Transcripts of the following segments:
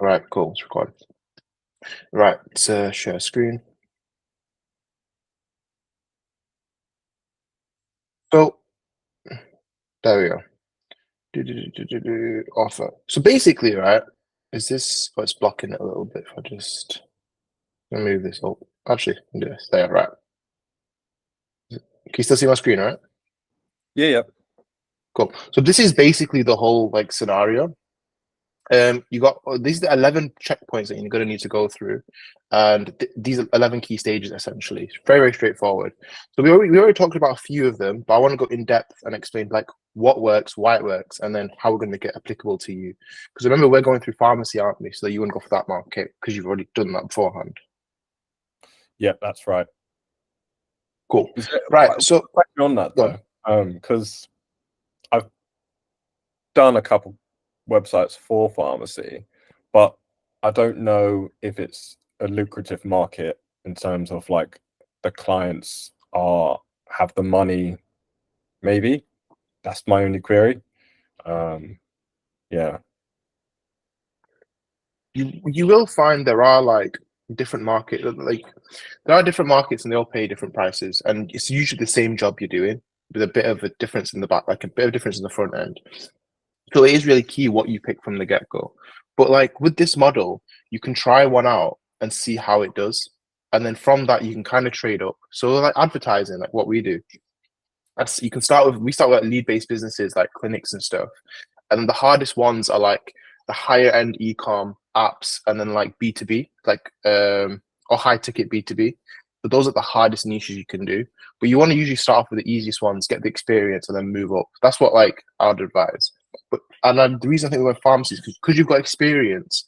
All right, cool. It's recorded. Right, let's share screen. So there we go. Offer. So basically, right, is this? Oh, it's blocking it a little bit. If I just move this up. Actually, I can do this. There, right. Can you still see my screen, right? Yeah. Cool. So this is basically the whole like scenario. You got these are the 11 checkpoints that you're going to need to go through, and these are 11 key stages essentially. It's very, very straightforward. So we already talked about a few of them, but I want to go in depth and explain like what works, why it works, and then how we're going to get applicable to you. Because remember, we're going through pharmacy, aren't we? So you wouldn't go for that market because you've already done that beforehand. Yeah, that's right. Cool. Is there Right. a So question on that go though? Because I've done a couple websites for pharmacy, but I don't know if it's a lucrative market in terms of like the clients have the money. Maybe that's my only query. Yeah. you will find there are like different market like there are different markets and they all pay different prices, and it's usually the same job you're doing with a bit of a difference in the back, like a bit of difference in the front end. So it is really key what you pick from the get-go. But like with this model, you can try one out and see how it does. And then from that, you can kind of trade up. So like advertising, like what we do, that's you can start with we start with lead-based businesses like clinics and stuff. And then the hardest ones are like the higher end e-com apps and then like B2B, like or high ticket B2B. But those are the hardest niches you can do. But you want to usually start off with the easiest ones, get the experience, and then move up. That's what like I'd advise. But and then the reason I think we went pharmacy is because you've got experience,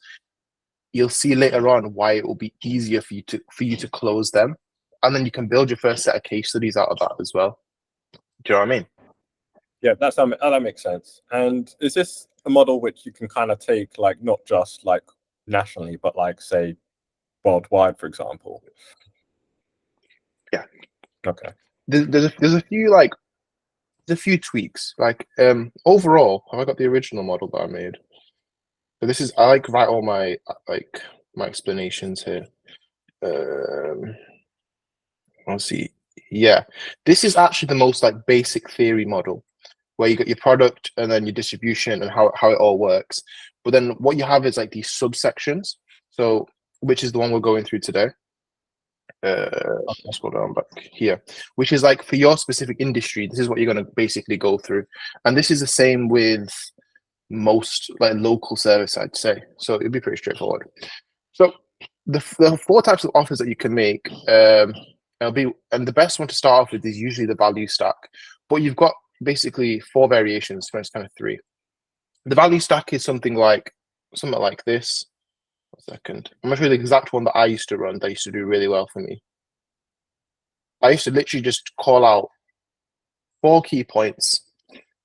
you'll see later on why it will be easier for you to close them, and then you can build your first set of case studies out of that as well. Do you know what I mean? Yeah, that makes sense. And is this a model which you can kind of take like not just like nationally, but like say worldwide, for example? Yeah. Okay. There's a few like there's a few tweaks. Like overall, have I got the original model that I made? But this is I like write all my like my explanations here. Um, let's see. Yeah, this is actually the most like basic theory model where you got your product and then your distribution and how it all works. But then what you have is like these subsections. So which is the one we're going through today. Okay. Scroll down back here, which is like for your specific industry, this is what you're going to basically go through. And this is the same with most like local service, I'd say. So it'd be pretty straightforward. So the four types of offers that you can make, and the best one to start off with is usually the value stack. But you've got basically four variations, so it's kind of three. The value stack is something like this. A second. I'm not sure the exact one that I used to run that used to do really well for me. I used to literally just call out four key points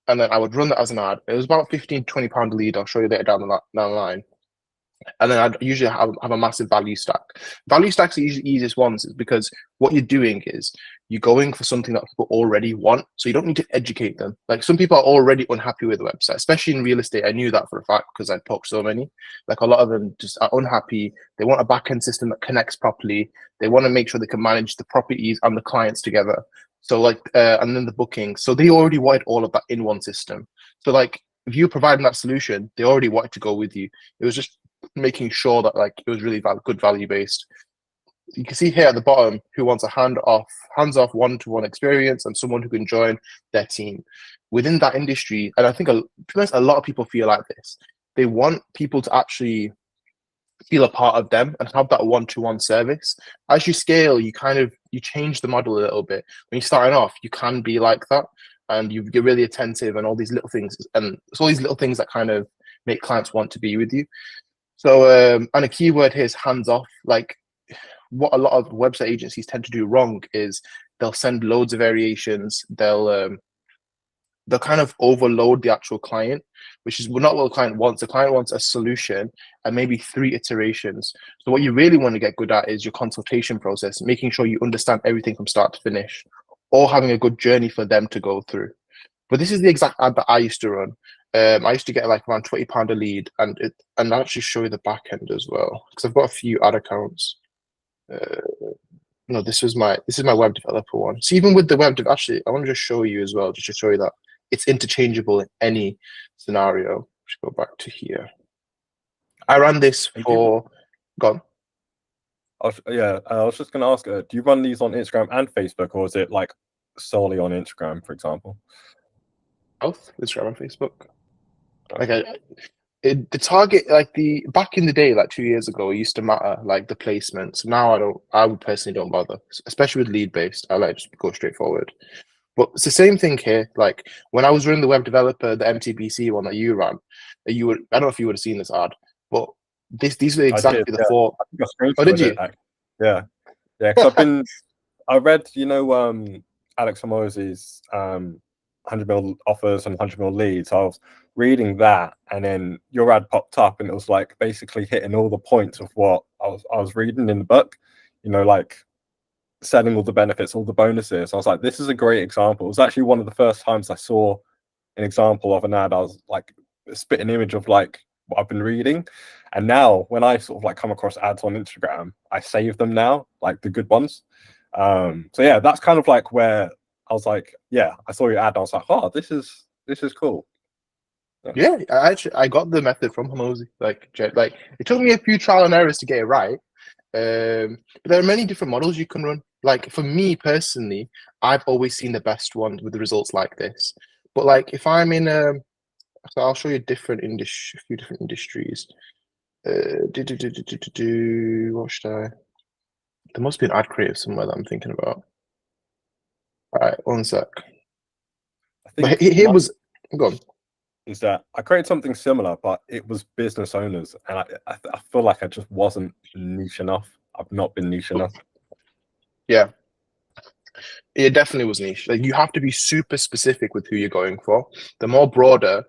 and then I would run that as an ad. It was about 15, £20 a lead. I'll show you later down the line. And then I'd usually have a massive value stack. Value stacks are usually the easiest ones is because what you're doing is you're going for something that people already want. So you don't need to educate them. Like some people are already unhappy with the website, especially in real estate. I knew that for a fact because I talked to so many. Like a lot of them just are unhappy. They want a back-end system that connects properly. They want to make sure they can manage the properties and the clients together. So like, and then the booking. So they already wanted all of that in one system. So like, if you providing that solution, they already wanted to go with you. It was just making sure that like it was really good value based. You can see here at the bottom who wants a hands-off one-to-one experience and someone who can join their team within that industry. And I think a lot of people feel like this. They want people to actually feel a part of them and have that one-to-one service. As you scale, you change the model a little bit. When you're starting off, you can be like that and you're really attentive and all these little things. And it's all these little things that kind of make clients want to be with you. So, and a keyword here is hands off. Like what a lot of website agencies tend to do wrong is they'll send loads of variations. They'll kind of overload the actual client, which is not what the client wants. The client wants a solution and maybe 3 iterations. So what you really want to get good at is your consultation process, making sure you understand everything from start to finish, or having a good journey for them to go through. But this is the exact ad that I used to run. I used to get like around £20 a lead, and I'll actually show you the back end as well because I've got a few ad accounts. No, this is my web developer one. So even with the actually, I want to just show you as well, just to show you that it's interchangeable in any scenario. Let's go back to here. I ran this for. Gone. I was just going to ask, do you run these on Instagram and Facebook, or is it like solely on Instagram, for example? Both Instagram and Facebook. Okay. The target, like back in the day, like 2 years ago, it used to matter, like the placements. Now I would personally don't bother, especially with lead based. I like just go straight forward. But it's the same thing here. Like when I was running the web developer, the MTBC one that you ran, I don't know if you would have seen this ad, but these were exactly the four. Oh, did you? Yeah. Because I read, Alex Hormozi's 100 mil offers and 100 mil leads. I was reading that, and then your ad popped up, and it was like basically hitting all the points of what I was reading in the book. Like selling all the benefits, all the bonuses. I was like, this is a great example. It was actually one of the first times I saw an example of an ad. I was like, spit an image of like what I've been reading. And now when I sort of like come across ads on Instagram, I save them now, like the good ones. So yeah, that's kind of like where I was like, yeah, I saw your ad and I was like, oh, this is cool. Yeah, I got the method from Hormozi. Like it took me a few trial and errors to get it right. But there are many different models you can run. Like for me personally, I've always seen the best ones with the results like this. But like if I'm in so I'll show you a few different industries. What should I? There must be an ad creative somewhere that I'm thinking about. All right, one sec. I think but here was go on. Is that I created something similar, but it was business owners, and I feel like I just wasn't niche enough. I've not been niche enough. Yeah, it definitely was niche. Like you have to be super specific with who you're going for. The more broader,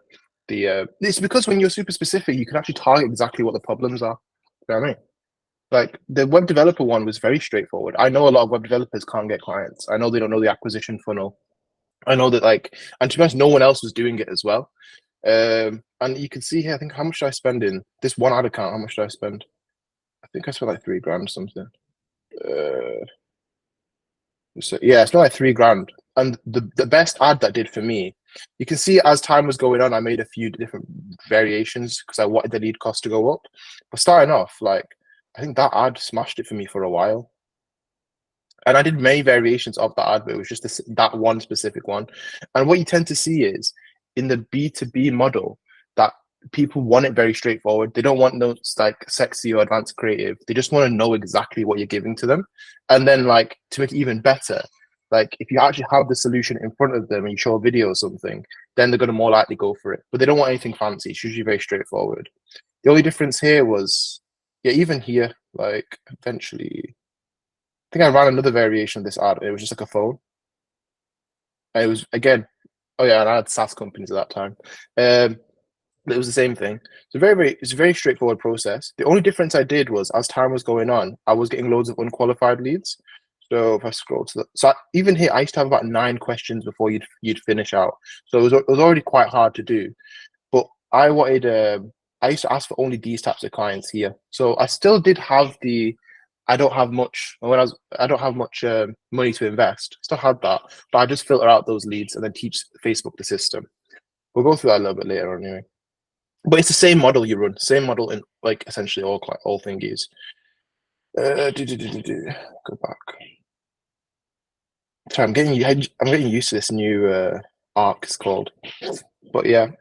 it's because when you're super specific, you can actually target exactly what the problems are. You know what I mean? Like the web developer one was very straightforward. I know a lot of web developers can't get clients. I know they don't know the acquisition funnel. I know that and to be honest, no one else was doing it as well. And you can see here, I think, how much did I spend in this one ad account? How much did I spend? I think I spent like $3,000 or something. So yeah, I spent like $3,000. And the best ad that did for me, you can see as time was going on, I made a few different variations because I wanted the lead cost to go up. But starting off, like I think that ad smashed it for me for a while. And I did many variations of that ad, but it was just that one specific one. And what you tend to see is in the B2B model that people want it very straightforward. They don't want no like sexy or advanced creative. They just want to know exactly what you're giving to them. And then like to make it even better, like if you actually have the solution in front of them and you show a video or something, then they're going to more likely go for it. But they don't want anything fancy. It's usually very straightforward. The only difference here was, yeah, even here, like eventually, I think I ran another variation of this ad. It was just like a phone. And it was again, oh yeah, and I had SaaS companies at that time. It was the same thing. It's a very straightforward process. The only difference I did was as time was going on, I was getting loads of unqualified leads. So if I scroll to even here, I used to have about 9 questions before you'd finish out. So it was already quite hard to do. But I wanted I used to ask for only these types of clients here. So I still did have I don't have much money to invest. Still had that, but I just filter out those leads and then teach Facebook the system. We'll go through that a little bit later on anyway. But it's the same model you run, same model in like essentially all thingies. Go back. Sorry, I'm getting used to this new arc it's called. But yeah.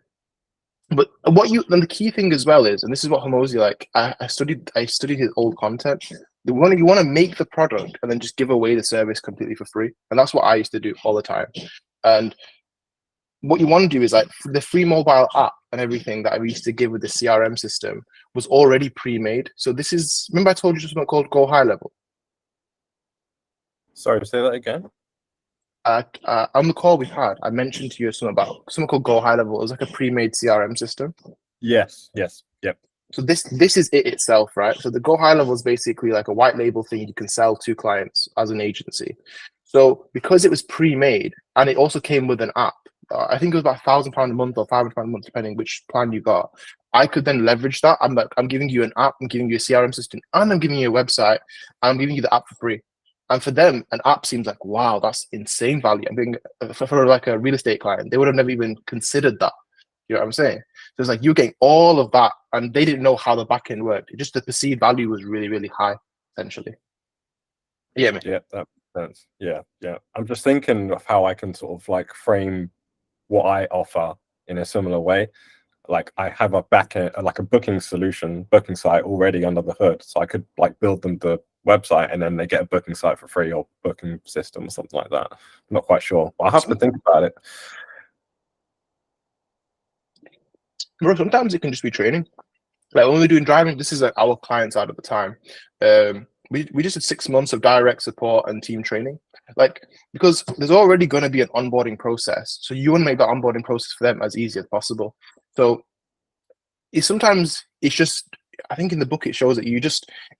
But the key thing as well is, and this is what Hormozi like. I studied his old content. You want to make the product and then just give away the service completely for free, and that's what I used to do all the time. And what you want to do is like the free mobile app and everything that I used to give with the CRM system was already pre-made. So this is, remember I told you something called Go High Level? Sorry, say that again. On the call we had, I mentioned to you something called Go High Level. It was like a pre-made CRM system. Yes. Yep. So this is it itself, right? So the Go High Level is basically like a white label thing you can sell to clients as an agency. So because it was pre-made and it also came with an app, I think it was about £1,000 a month or £500 a month, depending which plan you got. I could then leverage that. I'm like, I'm giving you an app, I'm giving you a CRM system, and I'm giving you a website, and I'm giving you the app for free. And for them, an app seems like, wow, that's insane value. I'm being for like a real estate client, they would have never even considered that. You know what I'm saying? So it's like you're getting all of that, and they didn't know how the back end worked. Just the perceived value was really, really high, essentially. Yeah, man. Yeah, that makes sense. Yeah, yeah. I'm just thinking of how I can sort of like frame what I offer in a similar way. Like I have a backend, like a booking solution, booking site already under the hood, so I could like build them the website, and then they get a booking site for free or booking system or something like that. I'm not quite sure. I'll have to think about it. Bro, sometimes it can just be training. Like when we're doing driving, this is like our client side at the time. We just did 6 months of direct support and team training. Like, because there's already going to be an onboarding process. So you want to make that onboarding process for them as easy as possible. So sometimes it's just, I think in the book it shows that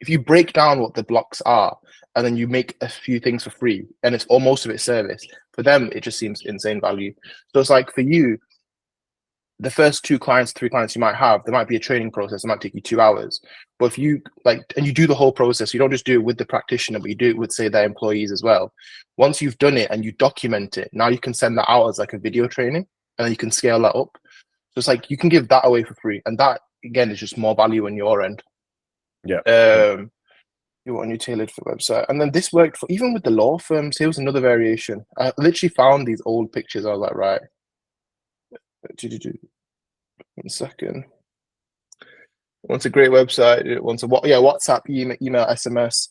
if you break down what the blocks are and then you make a few things for free and it's almost of it service, for them it just seems insane value. So it's like for you, the first 2 clients, 3 clients you might have, there might be a training process. It might take you 2 hours. But if you and you do the whole process, you don't just do it with the practitioner, but you do it with, say, their employees as well. Once you've done it and you document it, now you can send that out as like a video training, and then you can scale that up. So it's like you can give that away for free, and that again is just more value on your end. Yeah. You want a new tailored for website, and then this worked for even with the law firms. Here was another variation. I literally found these old pictures. I was like, right. 1 second. Wants a great website. It wants WhatsApp, email, SMS.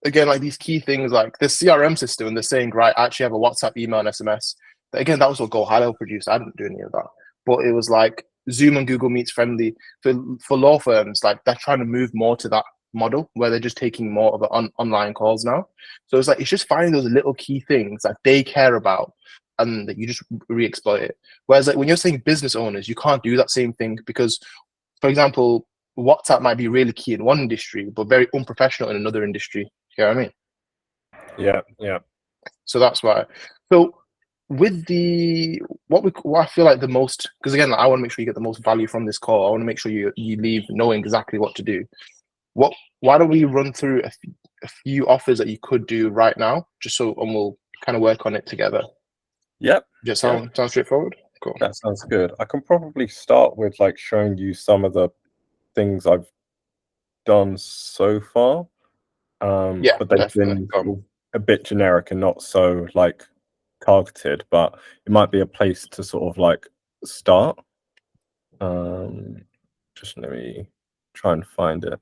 Again, like these key things, like the CRM system, and they're saying, right, I actually have a WhatsApp, email, and SMS. But again, that was what Go High Level produced. I didn't do any of that. But it was like Zoom and Google Meets friendly for law firms. Like they're trying to move more to that model where they're just taking more of the online calls now. So it's like it's just finding those little key things that they care about and that you just re-exploit it. Whereas like when you're saying business owners, you can't do that same thing because, for example, WhatsApp might be really key in one industry, but very unprofessional in another industry. You know what I mean? Yeah, yeah. So that's why. So with what I feel like the most, because again, like, I want to make sure you get the most value from this call. I want to make sure you leave knowing exactly what to do. Why don't we run through a few offers that you could do right now, just so, and we'll kind of work on it together. Yep. Just sound straightforward. Cool. That sounds good. I can probably start with like showing you some of the things I've done so far. Yeah, but they've definitely. been a bit generic and not so like targeted, but it might be a place to sort of like start. Just let me try and find it.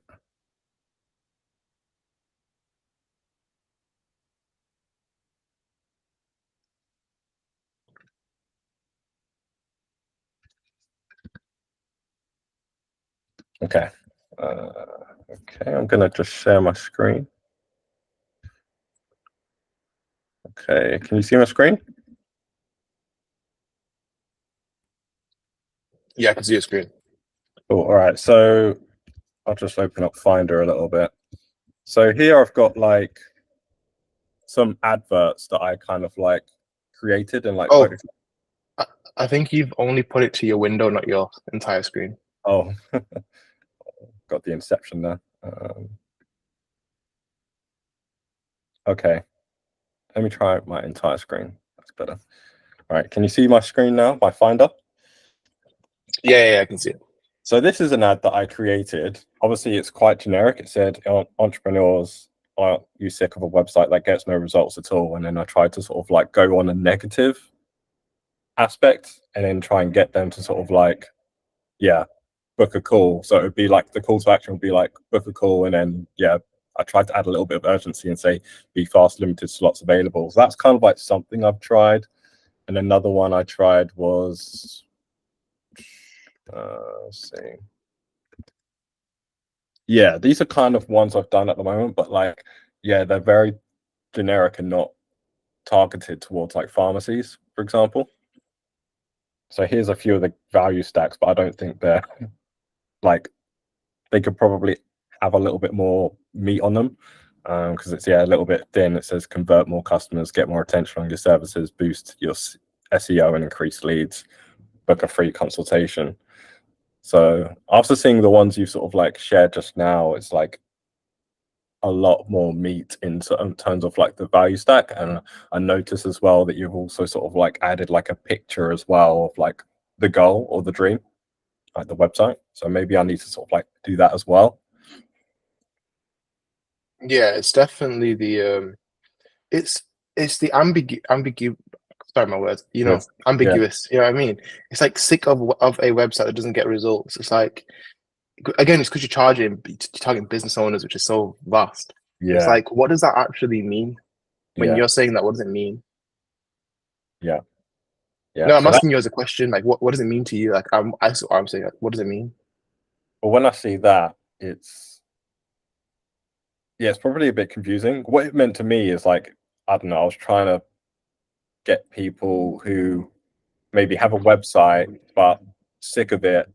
Okay. Okay, I'm gonna just share my screen. Okay, can you see my screen? Yeah, I can see your screen. Cool. All right, so I'll just open up Finder a little bit. So here I've got like some adverts that I kind of like created and like. Oh, I think you've only put it to your window, not your entire screen. Oh, got the inception there. Okay, let me try my entire screen. That's better. All right, can you see my screen now, my Finder? Yeah, I can see it. So this is an ad that I created. Obviously, it's quite generic. It said entrepreneurs, are you sick of a website that gets no results at all? And then I tried to sort of like go on a negative aspect and then try and get them to sort of like, yeah, book a call. So it would be like the call to action would be like book a call, and then I tried to add a little bit of urgency and say be fast, limited slots available. So that's kind of like something I've tried. And another one I tried was let's see. Yeah, these are kind of ones I've done at the moment, but like, yeah, they're very generic and not targeted towards like pharmacies, for example. So here's a few of the value stacks, but I don't think they're like, they could probably have a little bit more meat on them because it's a little bit thin. It says convert more customers, get more attention on your services, boost your SEO and increase leads, book a free consultation. So after seeing the ones you sort of like shared just now, it's like a lot more meat in terms of like the value stack. And I notice as well that you've also sort of like added like a picture as well of like the goal or the dream, like the website. So maybe I need to sort of like do that as well. Yeah, it's definitely the it's the sorry, my words, Yes. Yeah. ambiguous. You know what I mean? It's like sick of a website that doesn't get results. It's like, again, it's because you're targeting business owners, which is so vast. It's Yeah. like, what does that actually mean when Yeah. you're saying that? What does it mean? Yeah. Yeah. No, I'm So that, asking you as a question. Like, what does it mean to you? Like, I'm saying, like, what does it mean? but when I see that, it's probably a bit confusing. What it meant to me is like, I don't know, I was trying to get people who maybe have a website but sick of it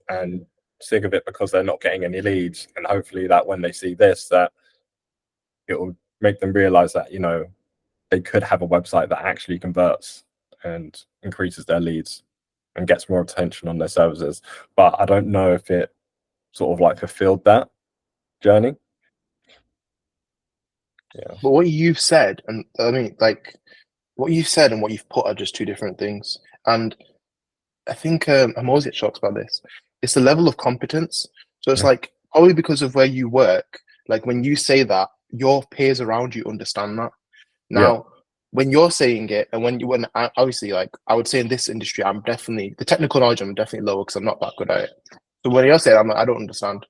because they're not getting any leads, and hopefully that when they see this, that it will make them realize that they could have a website that actually converts and increases their leads and gets more attention on their services. But I don't know if it sort of like fulfilled that journey. Yeah. But what you've said, and I mean, like, what you've said and what you've put are just two different things. And I think I'm always get shocked about this. It's the level of competence. So it's Mhm. like probably because of where you work. Like when you say that, your peers around you understand that. Yeah. Now, when you're saying it, and obviously, like I would say in this industry, I'm definitely the technical knowledge. I'm definitely lower because I'm not that good at it. So when you're saying, I'm like, I don't understand.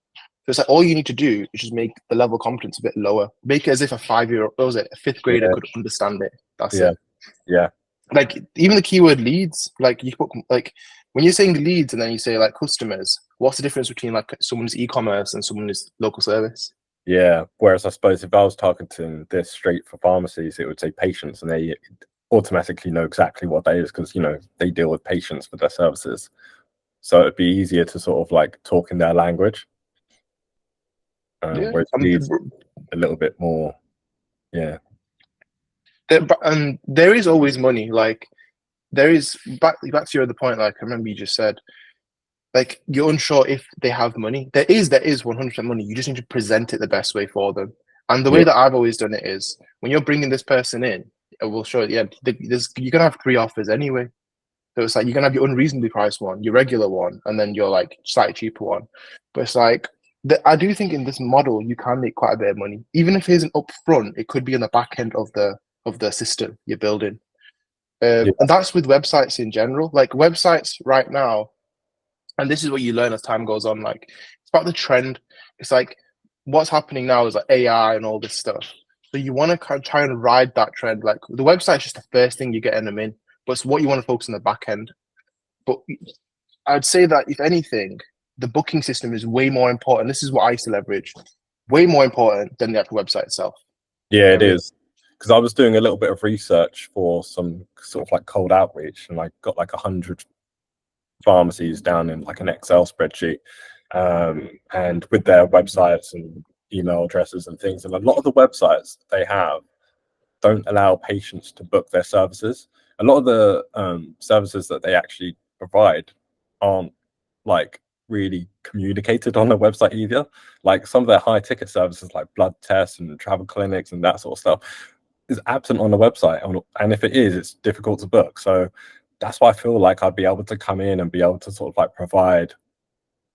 So it's like all you need to do is just make the level of competence a bit lower. Make it as if a 5-year, what was it, a fifth grader Yeah. could understand it. That's Yeah. it. Yeah. Like even the keyword leads, like you put like when you're saying leads and then you say like customers, what's the difference between like someone's e-commerce and someone's local service? Yeah. Whereas I suppose if I was targeting this straight for pharmacies, it would say patients, and they automatically know exactly what that is because they deal with patients for their services. So it'd be easier to sort of like talk in their language. Yeah, Whereas leads a little bit more. Yeah. and there is always money. Like there is back to your other point. Like I remember you just said, like you're unsure if they have money. There is 100% money. You just need to present it the best way for them. And the way Yeah. that I've always done it is when you're bringing this person in, we'll show it. Yeah, you're gonna have 3 offers anyway. So it's like you're gonna have your unreasonably priced one, your regular one, and then your like slightly cheaper one. But it's like I do think in this model you can make quite a bit of money, even if it isn't upfront. It could be on the back end of the system you're building, Yeah. and that's with websites in general. Like websites right now, and this is what you learn as time goes on. Like it's about the trend. It's like what's happening now is like AI and all this stuff. So you want to kind of try and ride that trend. Like the website's just the first thing you get them in, but it's what you want to focus on the back end. But I'd say that if anything, the booking system is way more important. This is what I used to leverage, way more important than the actual website itself. Yeah, You it know what I mean? is. Because I was doing a little bit of research for some sort of like cold outreach, and I got like 100 pharmacies down in like an Excel spreadsheet, and with their websites and email addresses and things. And a lot of the websites they have don't allow patients to book their services. A lot of the services that they actually provide aren't like really communicated on their website either. Like some of their high ticket services like blood tests and travel clinics and that sort of stuff is absent on the website, and if it is, it's difficult to book. So that's why I feel like I'd be able to come in and be able to sort of like provide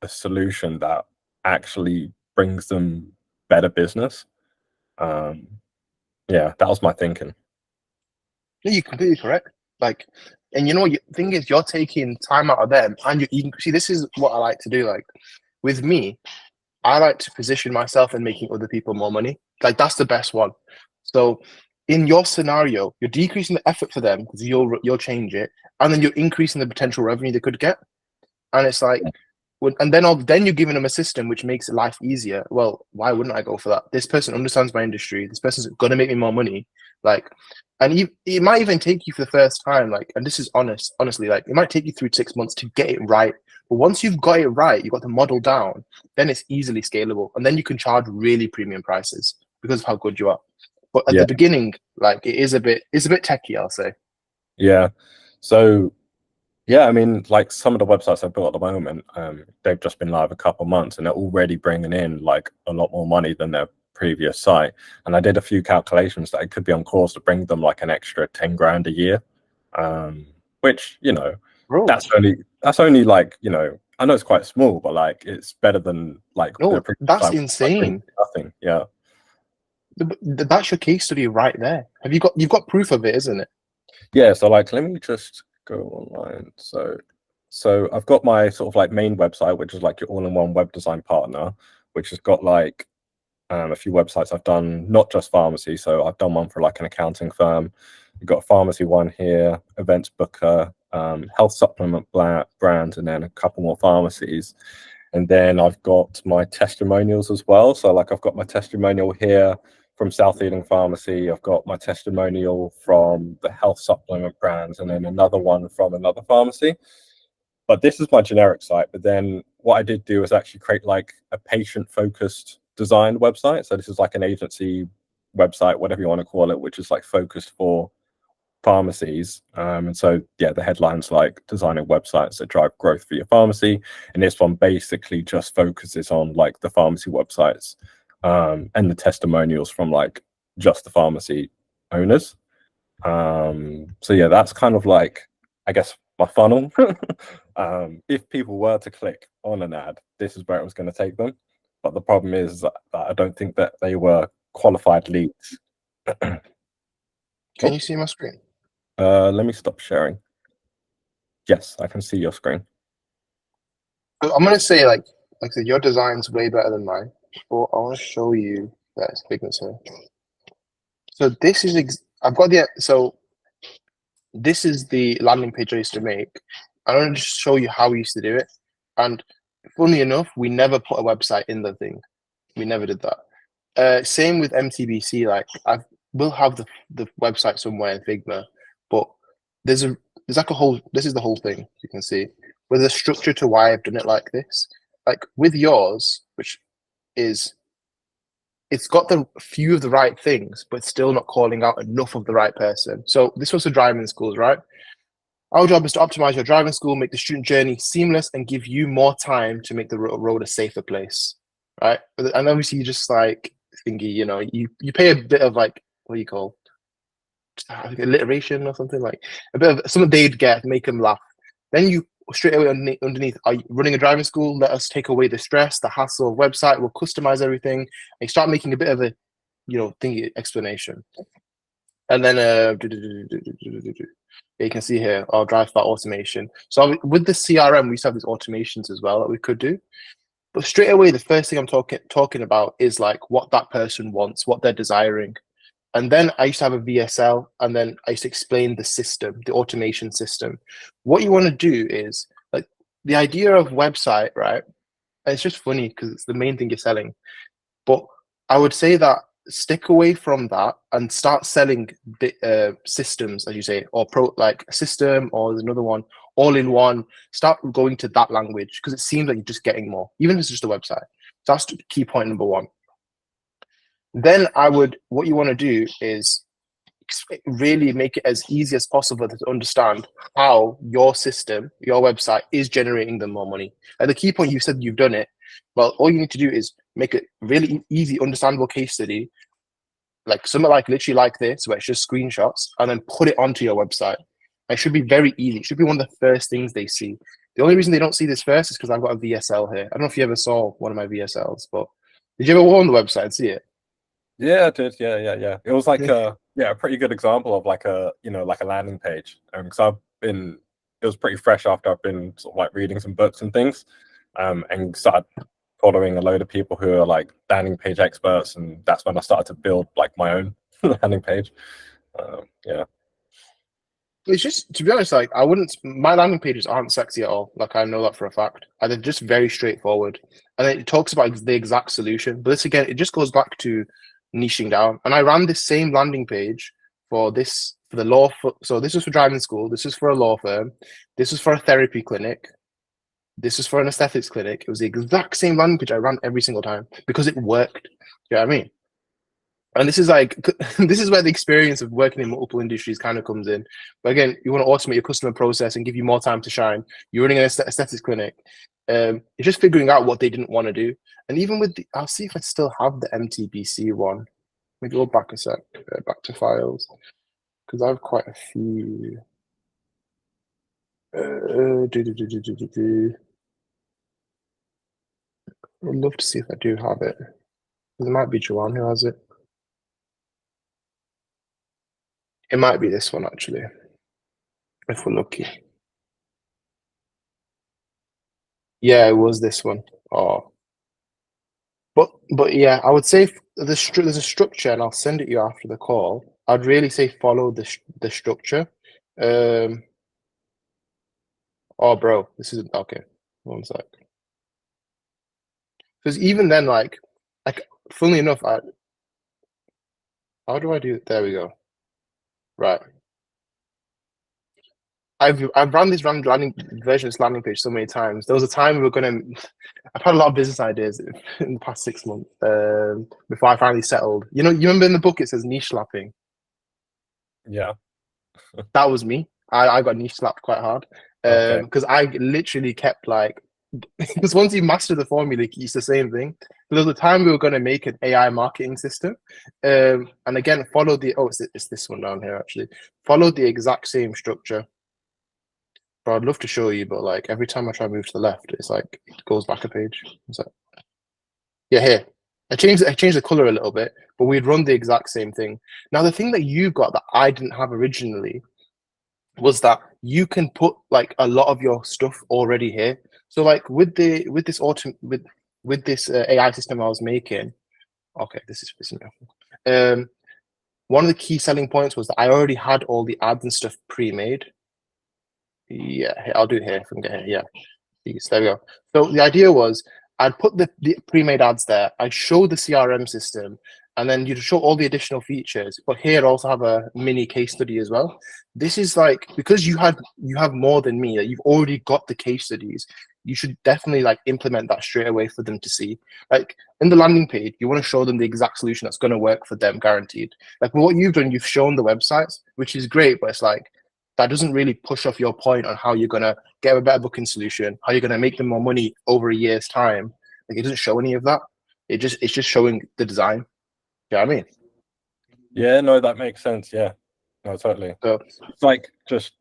a solution that actually brings them better business. um yeah, that was my thinking. No, you're completely correct. Like, and you know what? The thing is, you're taking time out of them, and you can see this is what I like to do. Like, with me, I like to position myself and making other people more money. Like, that's the best one. So, in your scenario, you're decreasing the effort for them because you'll change it, and then you're increasing the potential revenue they could get. And it's like, and then you're giving them a system which makes life easier. Well, why wouldn't I go for that? This person understands my industry. This person's gonna make me more money. Like, and it might even take you for the first time. Like, and this is honestly, like it might take you through 6 months to get it right. But once you've got it right, you've got the model down, then it's easily scalable, and then you can charge really premium prices because of how good you are. But at Yeah. the beginning, like it's a bit techy, I'll say. Yeah. So Yeah, I mean, like some of the websites I've built at the moment, they've just been live a couple months and they're already bringing in like a lot more money than their previous site. And I did a few calculations that it could be on course to bring them like an extra 10 grand a year. Which, Bro, that's only like, I know it's quite small, but like it's better than like their no, previous that's site, I think insane. nothing. Yeah. That's your case study right there. You've got proof of it, isn't it? Yeah, so like let me just go online. So I've got my sort of like main website, which is like your all-in-one web design partner, which has got like a few websites I've done, not just pharmacy. So I've done one for like an accounting firm. We've got a pharmacy one here, events booker, health supplement brand, and then a couple more pharmacies. And then I've got my testimonials as well. So like I've got my testimonial here from South Ealing Pharmacy. I've got my testimonial from the health supplement brands, and then another one from another pharmacy. But this is my generic site. But then what I did do is actually create like a patient-focused design website. So this is like an agency website, whatever you want to call it, which is like focused for pharmacies. And so, yeah, the headline's like designing websites that drive growth for your pharmacy. And this one basically just focuses on like the pharmacy websites and the testimonials from like just the pharmacy owners. So yeah, that's kind of like, I guess, my funnel. If people were to click on an ad, this is where it was going to take them. But the problem is that I don't think that they were qualified leads. Can you see my screen? Let me stop sharing. Yes, I can see your screen. I'm gonna say like I said, your design's way better than mine. But I want to show you that it's bigness here. So this is I've got the so this is the landing page I used to make. I want to just show you how we used to do it. And funny enough, we never put a website in the thing. We never did that. Same with MTBC. Like we'll have the website somewhere in Figma, but there's like a whole. This is the whole thing. You can see with a structure to why I've done it like this. Like with yours, which is it's got the few of the right things, but still not calling out enough of the right person. So this was for driving schools, right? Our job is to optimize your driving school, make the student journey seamless, and give you more time to make the road a safer place, right? And obviously, you just like thingy, you pay a bit of like what do you call alliteration or something like a bit of something they'd get, make them laugh. Then you straight away underneath, are you running a driving school? Let us take away the stress, the hassle of website. We'll customize everything. And you start making a bit of a thingy explanation, and then you can see here our drive for automation. So with the CRM, we used to have these automations as well that we could do. But straight away, the first thing I'm talking about is like what that person wants, what they're desiring. And then I used to have a VSL, and then I used to explain the system, the automation system. What you want to do is like the idea of website, right? And it's just funny because it's the main thing you're selling. But I would say that stick away from that and start selling systems, as you say, or like a system, or there's another one, all in one. Start going to that language because it seems like you're just getting more, even if it's just a website. So that's key point number one. Then what you want to do is really make it as easy as possible to understand how your system, your website is generating them more money. And the key point, you said you've done it. Well, all you need to do is make it really easy, understandable case study, like something like literally like this, where it's just screenshots, and then put it onto your website. It should be very easy. It should be one of the first things they see. The only reason they don't see this first is because I've got a VSL here. I don't know if you ever saw one of my VSLs, but did you ever go on the website and see it? Yeah, I did. Yeah. It was like a pretty good example of like a like a landing page. Because it was pretty fresh after I've been sort of like reading some books and things, and started following a load of people who are like landing page experts, and that's when I started to build like my own landing page. Yeah. It's just, to be honest, like I wouldn't. My landing pages aren't sexy at all. Like I know that for a fact. And they're just very straightforward, and it talks about the exact solution. But this again, it just goes back to niching down. And I ran this same landing page for the law. So this is for driving school. This is for a law firm. This is for a therapy clinic. This is for an aesthetics clinic. It was the exact same landing page I ran every single time because it worked. You know what I mean? And this is like this is where the experience of working in multiple industries kind of comes in. But again, you want to automate your customer process and give you more time to shine. You're running an aesthetics clinic. It's just figuring out what they didn't want to do. And even with the, I'll see if I still have the MTBC one. Let me go back a sec, back to files, because I have quite a few. I'd love to see if I do have it. It might be Joanne who has it. It might be this one actually, if we're lucky. Yeah, it was this one. Oh, but yeah, I would say there's a structure, and I'll send it you after the call. I'd really say follow the structure. Oh, bro, this isn't okay. One sec. Because even then, like, funnily enough, how do I do it? There we go. Right. I've run this landing version of this landing page so many times. There was a time we were gonna. I've had a lot of business ideas in the past 6 months before I finally settled. You know, you remember in the book it says niche slapping. Yeah, That was me. I got niche slapped quite hard because I literally kept like because once you master the formula, it's the same thing. But there was a time we were going to make an AI marketing system, and again follow the it's this one down here actually. Follow the exact same structure. But I'd love to show you, but like every time I try to move to the left, it's like it goes back a page. So, yeah, here. I changed the color a little bit, but we'd run the exact same thing. Now the thing that you got that I didn't have originally was that you can put like a lot of your stuff already here. So like with this AI system I was making, okay, this is pissing me off. One of the key selling points was that I already had all the ads and stuff pre-made. Yeah, I'll do it here if I can get here. Yeah, these. There we go. So the idea was I'd put the pre-made ads there. I'd show the CRM system, and then you'd show all the additional features. But here I'd also have a mini case study as well. This is like because you have more than me. That you've already got the case studies. You should definitely like implement that straight away for them to see. Like in the landing page, you want to show them the exact solution that's going to work for them, guaranteed. Like what you've done, you've shown the websites, which is great, but it's like that doesn't really push off your point on how you're going to get a better booking solution, how you're going to make them more money over a year's time. Like it doesn't show any of that. It's just showing the design. You know what I mean? yeah, no, that makes sense. Yeah, no, totally. So It's like just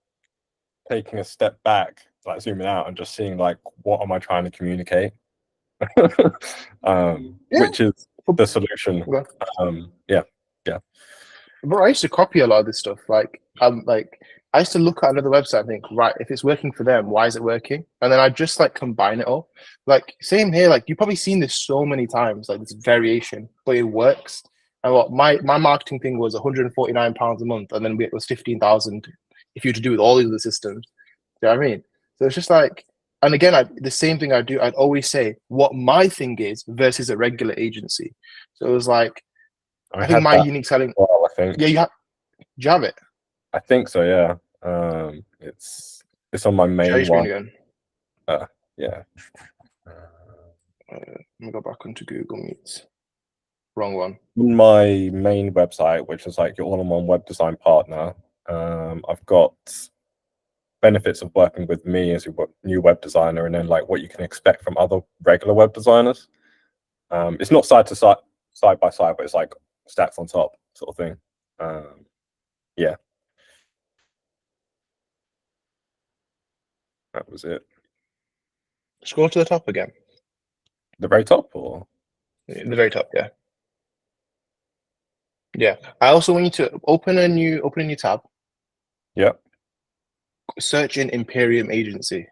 taking a step back, like zooming out and just seeing like what am I trying to communicate, which is the solution. Yeah. But I used to copy a lot of this stuff. Like I used to look at another website and think, right, if it's working for them, why is it working? And then I just like combine it all. Like same here, like you've probably seen this so many times, like this variation, but it works. And what my marketing thing was £149 a month, and then it was 15,000 if you were to do with all these other systems. Do you know what I mean? So it's just like, and again, the same thing I'd always say what my thing is versus a regular agency. So it was like, I think my unique selling. Well, I think. Yeah, do you have it? I think so. Yeah. It's on my main one. Again. Yeah. Let me go back onto Google Meets. Wrong one. On my main website, which is like your all-in-one web design partner, I've got benefits of working with me as your new web designer, and then like what you can expect from other regular web designers. It's not side by side, but it's like stacks on top sort of thing. Yeah, that was it. Scroll to the top again. The very top, or the very top, yeah. Yeah. I also want you to open a new tab. Yeah. Search in Imperium Agency.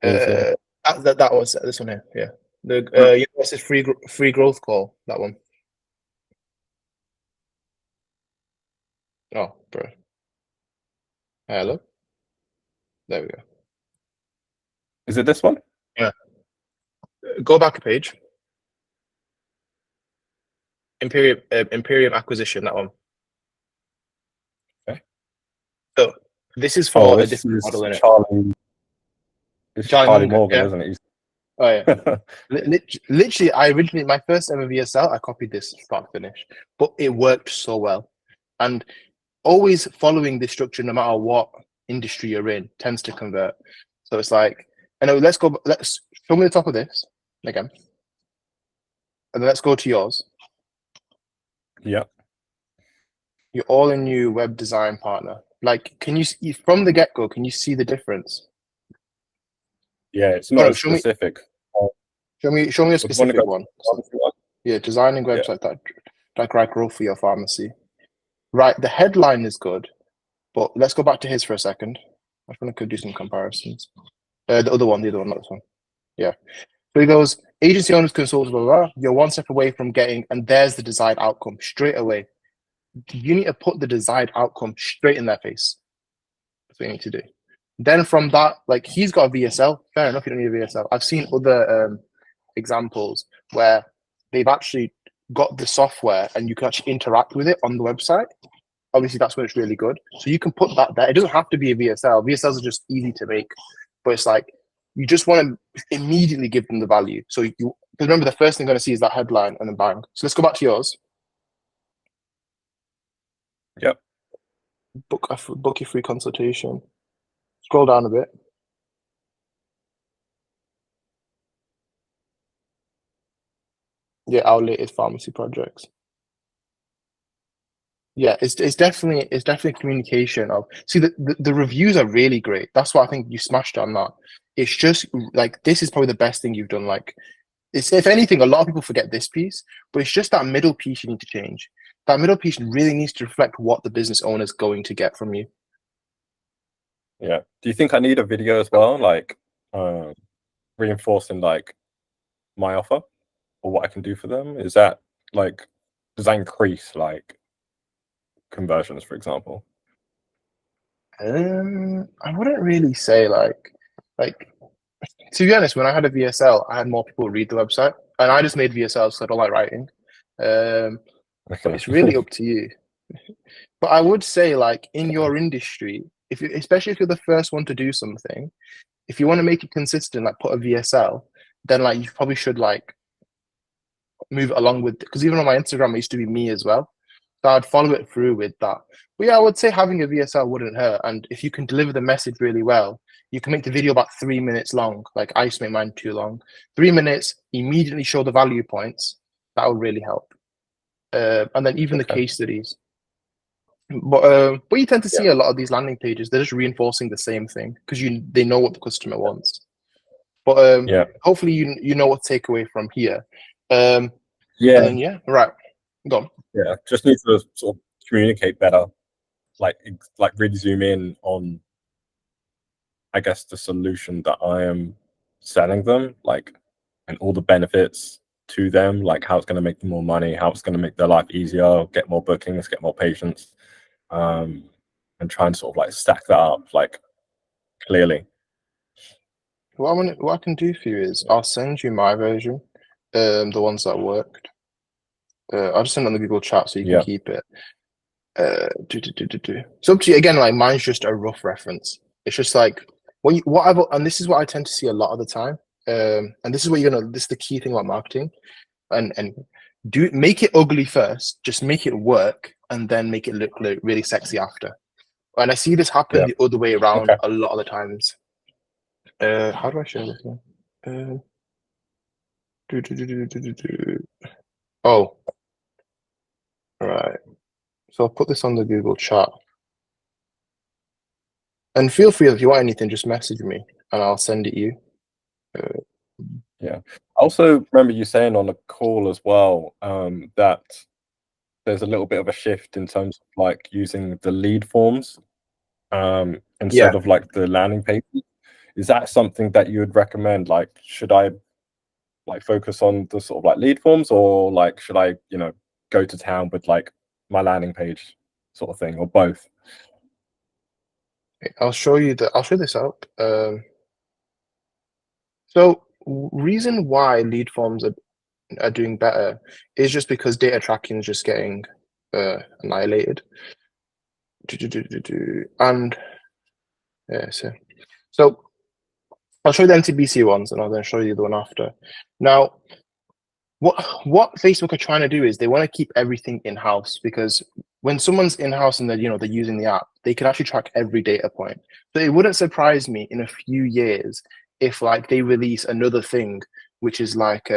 That was this one here. Yeah. The this is free growth call. That one. Oh, bro. Hello. There we go. Is it this one? Yeah. Go back a page. Imperium Acquisition. That one. Okay. So this is for a different model in it. Charlie Morgan, yeah. isn't it? Oh yeah. Literally, I originally my first ever VSL, I copied this start to finish, but it worked so well. And always following this structure, no matter what industry you're in, tends to convert. So it's like, I know. Let's show me the top of this again, and then let's go to yours. Yeah. You're all in new web design partner. Like, can you see from the get go? Can you see the difference? Yeah, it's No, not no, as specific. show me a Would you want to specific go one. pharmacy one? Yeah, designing Yeah. website that crack growth for your pharmacy. Right, the headline is good, but let's go back to his for a second. I think I could do some comparisons. The other one, not this one. Yeah. So he goes, agency owners, consultants, blah, blah, blah. You're one step away from getting, and there's the desired outcome straight away. You need to put the desired outcome straight in their face. That's what you need to do. Then from that, like he's got a VSL. Fair enough, you don't need a VSL. I've seen other examples where they've actually got the software and you can actually interact with it on the website. Obviously, that's when it's really good. So you can put that there. It doesn't have to be a VSL. VSLs are just easy to make, but it's like you just want to immediately give them the value. So you because remember the first thing they're going to see is that headline and then bang. So let's go back to yours. Yep. Book your free consultation. Scroll down a bit. Yeah, our latest pharmacy projects. Yeah, it's definitely communication of see the reviews are really great. That's what I think you smashed on that. It's just like this is probably the best thing you've done. Like it's if anything, a lot of people forget this piece, but it's just that middle piece you need to change. That middle piece really needs to reflect what the business owner is going to get from you. Yeah. Do you think I need a video as well, like reinforcing like my offer or what I can do for them? Is that like does that increase like conversions, for example? I wouldn't really say like to be honest, when I had a VSL, I had more people read the website, and I just made VSLs because I don't like writing. But Okay. it's really up to you. But I would say, like in your industry, especially if you're the first one to do something, if you want to make it consistent, like put a VSL, then like you probably should like move it along with because even on my Instagram, it used to be me as well. So I'd follow it through with that. But yeah, I would say having a VSL wouldn't hurt. And if you can deliver the message really well, you can make the video about 3 minutes long. Like I used to make mine too long. 3 minutes, immediately show the value points. That would really help. And then even the Okay. case studies. But you tend to see a lot of these landing pages, they're just reinforcing the same thing because they know what the customer wants. But Yeah. hopefully you know what to take away from here. And Yeah. then right. Go on. Yeah. Just need to sort of communicate better, like really zoom in on I guess the solution that I am selling them, like and all the benefits to them, like how it's going to make them more money, how it's going to make their life easier, get more bookings, get more patients, and try and sort of like stack that up like clearly. What I can do for you is I'll send you my version, the ones that worked. I'll just send it on the Google chat so you can Yeah. keep it. So up to you again. Like mine's just a rough reference. It's just like and this is what I tend to see a lot of the time. And this is what you're gonna. This is the key thing about marketing, and do make it ugly first. Just make it work, and then make it look really sexy after. And I see this happen Yeah. the other way around Okay. a lot of the times. How do I share this one? Oh, right. So I'll put this on the Google chat. And feel free if you want anything, just message me and I'll send it you. Yeah. I also remember you saying on the call as well that there's a little bit of a shift in terms of like using the lead forms instead of like the landing pages. Is that something that you would recommend? Like, should I like focus on the sort of like lead forms, or like should I, go to town with like my landing page sort of thing, or both? I'll show this up. So reason why lead forms are doing better is just because data tracking is just getting annihilated. And yeah, so I'll show you the MTBC ones and I'll then show you the one after. Now, what Facebook are trying to do is they want to keep everything in-house, because when someone's in-house and they're using the app, they can actually track every data point. So it wouldn't surprise me in a few years if like they release another thing which is like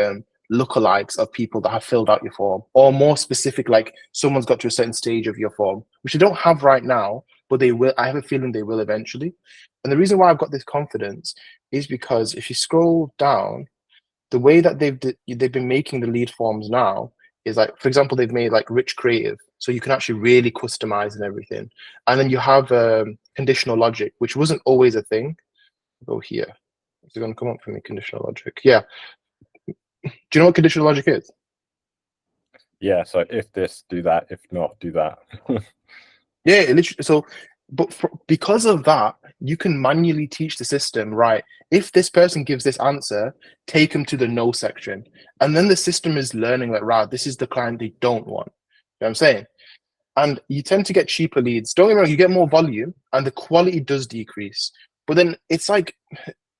lookalikes of people that have filled out your form, or more specific, like someone's got to a certain stage of your form, which they don't have right now, but they will. I have a feeling they will eventually. And the reason why I've got this confidence is because if you scroll down, the way that they've been making the lead forms now is like, for example, they've made like rich creative, so you can actually really customize and everything. And then you have conditional logic, which wasn't always a thing. Go here. Is it going to come up for me? Conditional logic. Yeah. Do you know what conditional logic is? Yeah. So if this, do that. If not, do that. Yeah, literally. So, but because of that, you can manually teach the system, right? If this person gives this answer, take them to the no section. And then the system is learning like, right, this is the client they don't want. You know what I'm saying? And you tend to get cheaper leads. Don't get me wrong, you get more volume and the quality does decrease. But then it's like,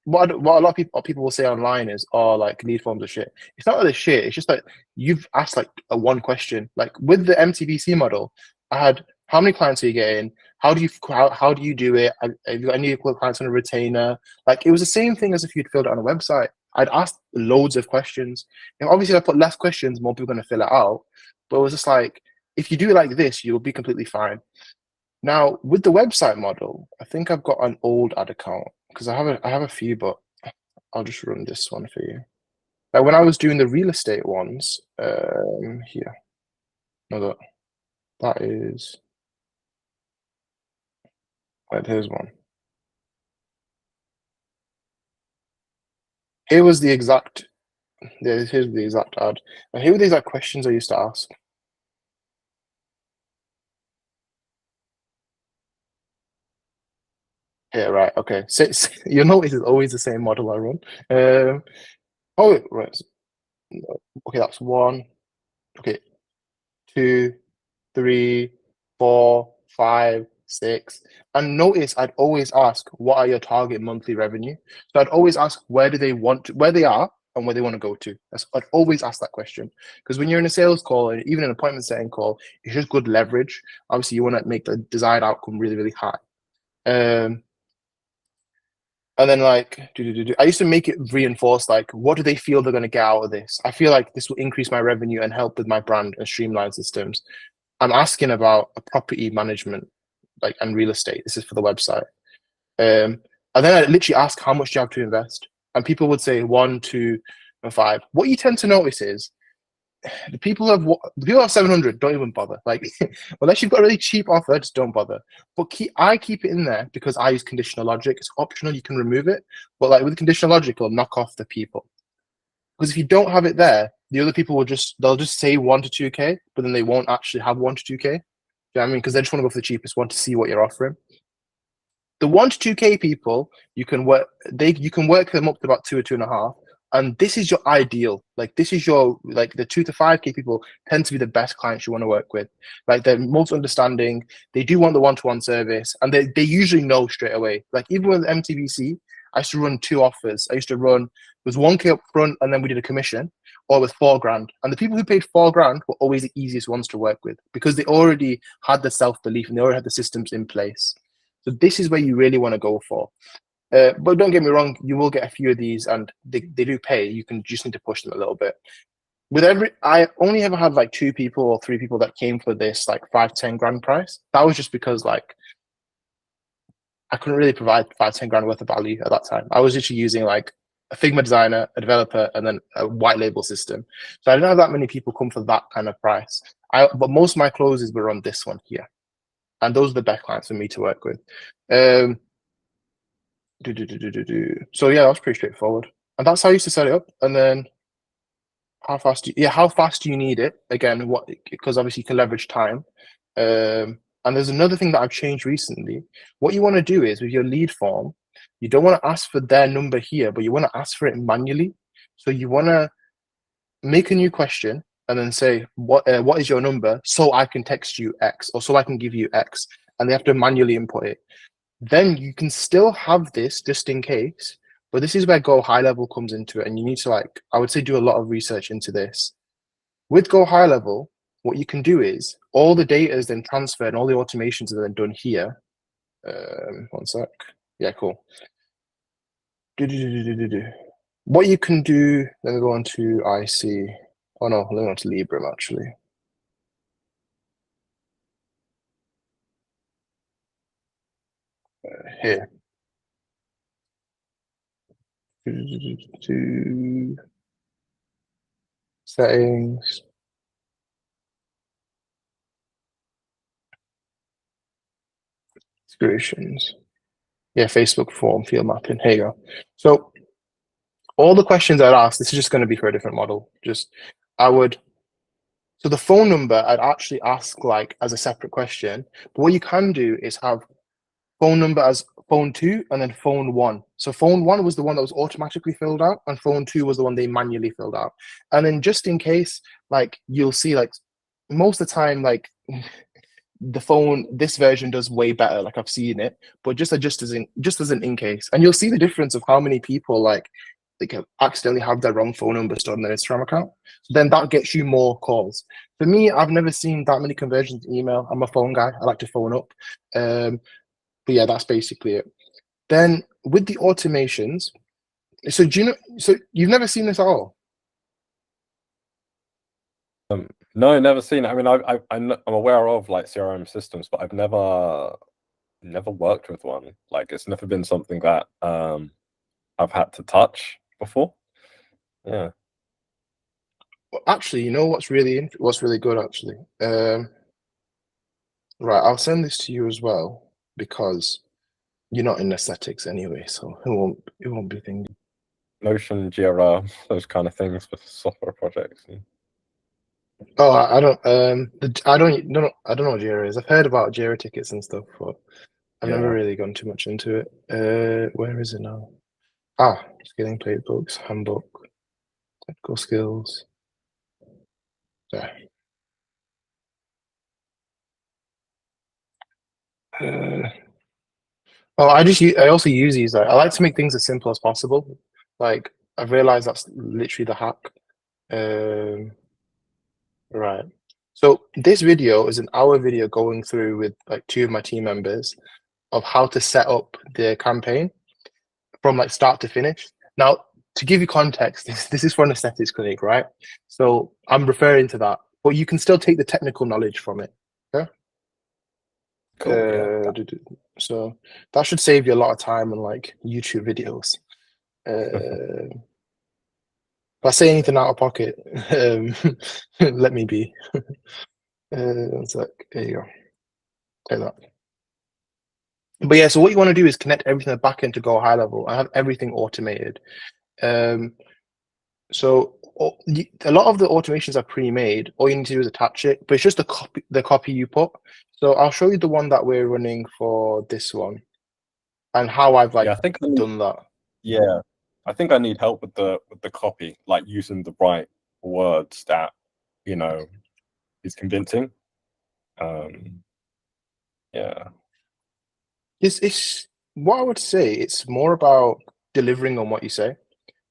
what a lot of people will say online is, oh, like lead forms are shit. It's not that they're shit. It's just that you've asked like a one question. Like with the MTBC model, I had, how many clients are you getting? How do you do it? Have you got any clients on a retainer? Like it was the same thing as if you'd filled it on a website. I'd asked loads of questions. And obviously, if I put less questions, more people are going to fill it out. But it was just like, if you do it like this, you'll be completely fine. Now, with the website model, I think I've got an old ad account because I have a few, but I'll just run this one for you. Like when I was doing the real estate ones, here. No, that is. Right, here's one. Here was the exact. Here's the exact ad. And here were the exact questions I used to ask. Yeah, right. Okay. So you'll notice it's always the same model I run. Oh, right. Okay, that's one. Okay, 2, 3, 4, 5, 6. And notice I'd always ask, what are your target monthly revenue? So I'd always ask where they are and where they want to go to. I'd always ask that question. Because when you're in a sales call and even an appointment setting call, it's just good leverage. Obviously, you want to make the desired outcome really, really high. And then like, I used to make it reinforce like, what do they feel they're going to get out of this? I feel like this will increase my revenue and help with my brand and streamline systems. I'm asking about a property management, like, and real estate. This is for the website. And then I literally ask, how much do you have to invest? And people would say 1, 2, and 5. What you tend to notice is the people who have 700 don't even bother. Like, unless you've got a really cheap offer, just don't bother. But I keep it in there because I use conditional logic. It's optional, you can remove it. But like with conditional logic, it'll knock off the people. Because if you don't have it there, the other people they'll just say 1 to 2K, but then they won't actually have 1 to 2K. Do you know what I mean? Because they just want to go for the cheapest one to see what you're offering. The 1 to 2K people, you can work them up to about 2 or 2.5. And this is your ideal. Like this is your like the 2 to 5K people tend to be the best clients you want to work with. Like they're most understanding. They do want the one-to-one service, and they usually know straight away. Like even with MTBC, I used to run 2 offers. I used to run, it was 1K up front, and then we did a commission, or with 4 grand. And the people who paid 4 grand were always the easiest ones to work with because they already had the self-belief and they already had the systems in place. So this is where you really want to go for. But don't get me wrong, you will get a few of these and they do pay. You can just need to push them a little bit. I only ever had like 2 people or 3 people that came for this like 5-10 grand price. That was just because like I couldn't really provide 5-10 grand worth of value at that time. I was literally using like a Figma designer, a developer, and then a white label system. So I didn't have that many people come for that kind of price. But most of my closes were on this one here. And those are the best clients for me to work with. So yeah, that's pretty straightforward. And that's how I used to set it up. And then how fast do you need it? Again, because obviously you can leverage time. And there's another thing that I've changed recently. What you want to do is with your lead form, you don't want to ask for their number here, but you want to ask for it manually. So you want to make a new question and then say, what is your number? So I can text you X, or so I can give you X. And they have to manually input it. Then you can still have this just in case, But this is where Go High Level comes into it, and you need to like, I would say, do a lot of research into this. With Go High Level, what you can do is all the data is then transferred, and all the automations are then done here. One sec. Yeah, cool. What you can do, let me go on to IC. Oh no, let me go on to Librem actually. Here. Settings. Integrations. Yeah, Facebook form field mapping. Here you go. So all the questions I'd ask, this is just going to be for a different model. So the phone number I'd actually ask like as a separate question. But what you can do is have phone number as phone 2 and then phone 1. So phone 1 was the one that was automatically filled out, and phone 2 was the one they manually filled out. And then just in case, like you'll see, like most of the time, like the phone, this version does way better. Like I've seen it, but just as an in case, and you'll see the difference of how many people like they can accidentally have their wrong phone number stored in their Instagram account. So then that gets you more calls. For me, I've never seen that many conversions in email. I'm a phone guy. I like to phone up. But yeah, that's basically it. Then with the automations, so do you know? So you've never seen this at all? No, never seen it. I mean, I'm aware of like CRM systems, but I've never worked with one. Like, it's never been something that I've had to touch before. Yeah. Well, actually, you know what's really good actually. Right, I'll send this to you as well because you're not in aesthetics anyway, so it won't be thinking. Notion, Jira, those kind of things for software projects. Oh, I don't I don't know what Jira is. I've heard about Jira tickets and stuff, but I've never really gone too much into it. Where is it now? Skilling playbooks, handbook, technical skills. There. I also use these. Like, I like to make things as simple as possible. Like I've realized that's literally the hack. Right. So this video is an hour video going through with like 2 of my team members of how to set up the campaign from like start to finish. Now, to give you context, this is for an aesthetics clinic, right? So I'm referring to that, but you can still take the technical knowledge from it. Okay. Cool, yeah. So that should save you a lot of time on like YouTube videos. If I say anything out of pocket, let me be. One sec. There you go. Take that. But yeah, so what you want to do is connect everything at the back end to Go High Level and have everything automated. So a lot of the automations are pre-made. All you need to do is attach it, but it's just the copy you put. So I'll show you the one that we're running for this one and how I've like done that. Yeah, I think I need help with the copy, like using the right words that is convincing. Yeah. It's what I would say. It's more about delivering on what you say.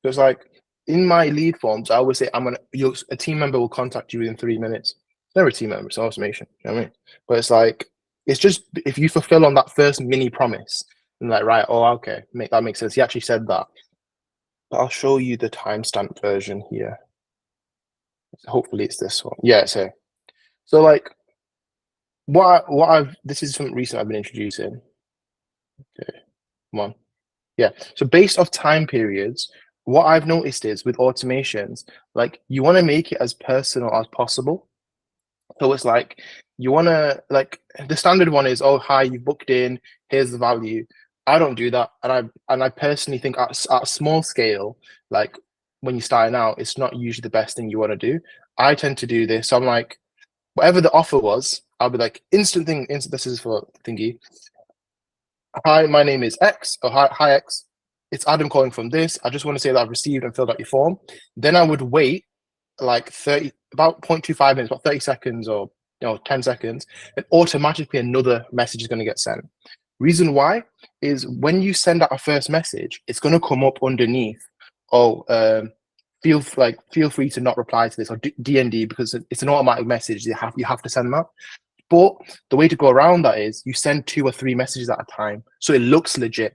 So it's like in my lead forms, I always say a team member will contact you within 3 minutes. It's never a team member, it's automation. You know what I mean? But it's like it's just if you fulfill on that first mini promise, and like right, oh okay, that makes sense. He actually said that. But I'll show you the timestamp version here. Hopefully it's this one. Yeah, it's here. So like this is something recent I've been introducing. Okay, come on. Yeah. So based off time periods, what I've noticed is with automations, like you want to make it as personal as possible. So it's like you want to like the standard one is, oh hi, you booked in, here's the value. I don't do that, and I personally think at a small scale, like when you're starting out, it's not usually the best thing you want to do. I tend to do this. So I'm like, whatever the offer was, I'll be like instant. This is for thingy. Hi, my name is X. Or hi X. It's Adam calling from this. I just want to say that I've received and filled out your form. Then I would wait like about 0.25 minutes, about 30 seconds or 10 seconds, and automatically another message is going to get sent. Reason why is when you send out a first message, it's going to come up underneath. Oh, feel free to not reply to this, or DND, because it's an automatic message. You have to send that. But the way to go around that is you send 2 or 3 messages at a time, so it looks legit.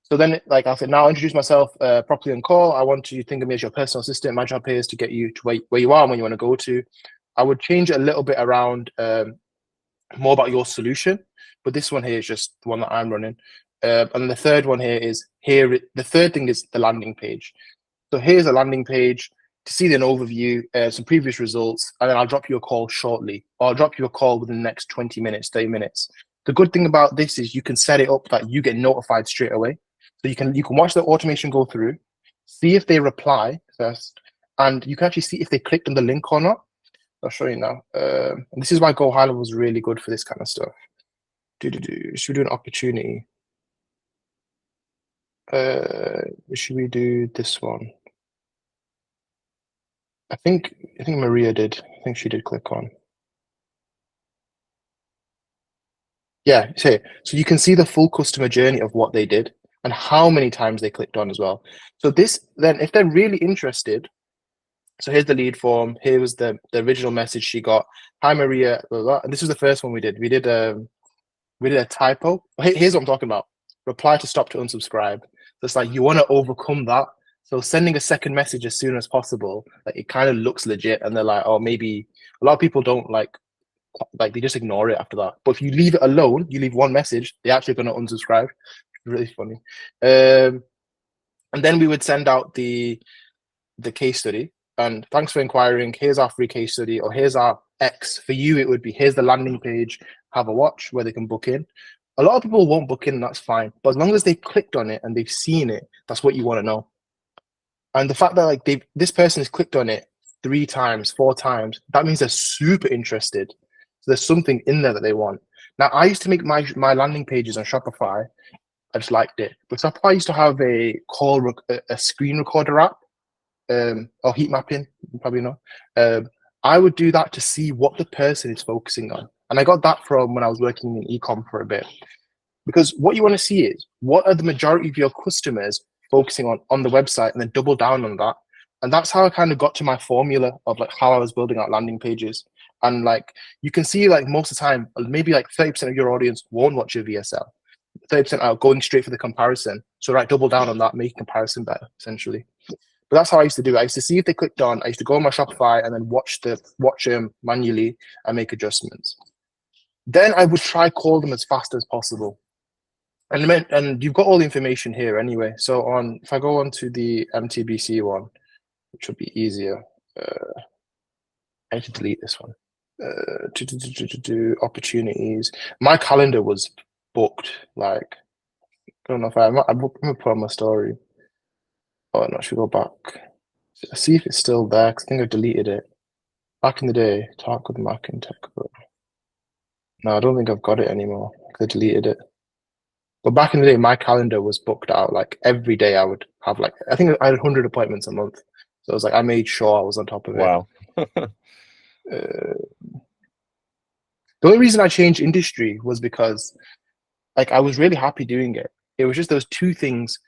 So then, like I said, now introduce myself properly on call. I want you to think of me as your personal assistant. My job here is to get you to where you are and where you want to go to. I would change it a little bit around more about your solution, but this one here is just the one that I'm running. And the third one here is the third thing is the landing page. So here's a landing page to see an overview, some previous results, and then I'll drop you a call shortly, or I'll drop you a call within the next 20 minutes, 30 minutes. The good thing about this is you can set it up that you get notified straight away. So you can watch the automation go through, see if they reply first, and you can actually see if they clicked on the link or not. I'll show you now. And this is why Go High Level is really good for this kind of stuff. Should we do an opportunity? Should we do this one? I think Maria did. I think she did click on. Yeah, so you can see the full customer journey of what they did and how many times they clicked on as well. So this, then if they're really interested, so here's the lead form. Here was the original message she got. Hi, Maria, blah, blah. And this was the first one we did. We did a typo. Here's what I'm talking about. Reply to stop to unsubscribe. So it's like you want to overcome that. So sending a second message as soon as possible, like it kind of looks legit, and they're like, oh, maybe a lot of people don't like they just ignore it after that. But if you leave it alone, you leave one message, they're actually going to unsubscribe. Really funny. And then we would send out the case study. And thanks for inquiring. Here's our free case study, or here's our X. For you, it would be here's the landing page. Have a watch where they can book in. A lot of people won't book in, and that's fine. But as long as they've clicked on it and they've seen it, that's what you want to know. And the fact that like this person has clicked on it 3 times, 4 times, that means they're super interested. So there's something in there that they want. Now, I used to make my landing pages on Shopify. I just liked it. But Shopify used to have a screen recorder app, or heat mapping, you probably know. I would do that to see what the person is focusing on. And I got that from when I was working in e-com for a bit. Because what you want to see is, what are the majority of your customers focusing on the website, and then double down on that. And that's how I kind of got to my formula of like how I was building out landing pages. And like, you can see like most of the time, maybe like 30% of your audience won't watch your VSL. 30% are going straight for the comparison. So right, double down on that, make comparison better, essentially. But that's how I used to do it. I used to see if they clicked on, I used to go on my Shopify and then watch them manually and make adjustments. Then I would try call them as fast as possible. And you've got all the information here anyway. So if I go on to the MTBC one, which would be easier, I need to delete this one. Opportunities. My calendar was booked. Like, I don't know if I'm gonna put on my story. Oh no, I should go back. See if it's still there, because I think I deleted it. Back in the day, talk with Mac and Tech. No, I don't think I've got it anymore, because I deleted it. But back in the day, my calendar was booked out. Like every day I would have I think I had 100 appointments a month. So it was like, I made sure I was on top of it. Wow. The only reason I changed industry was because like I was really happy doing it. It was just those 2 things.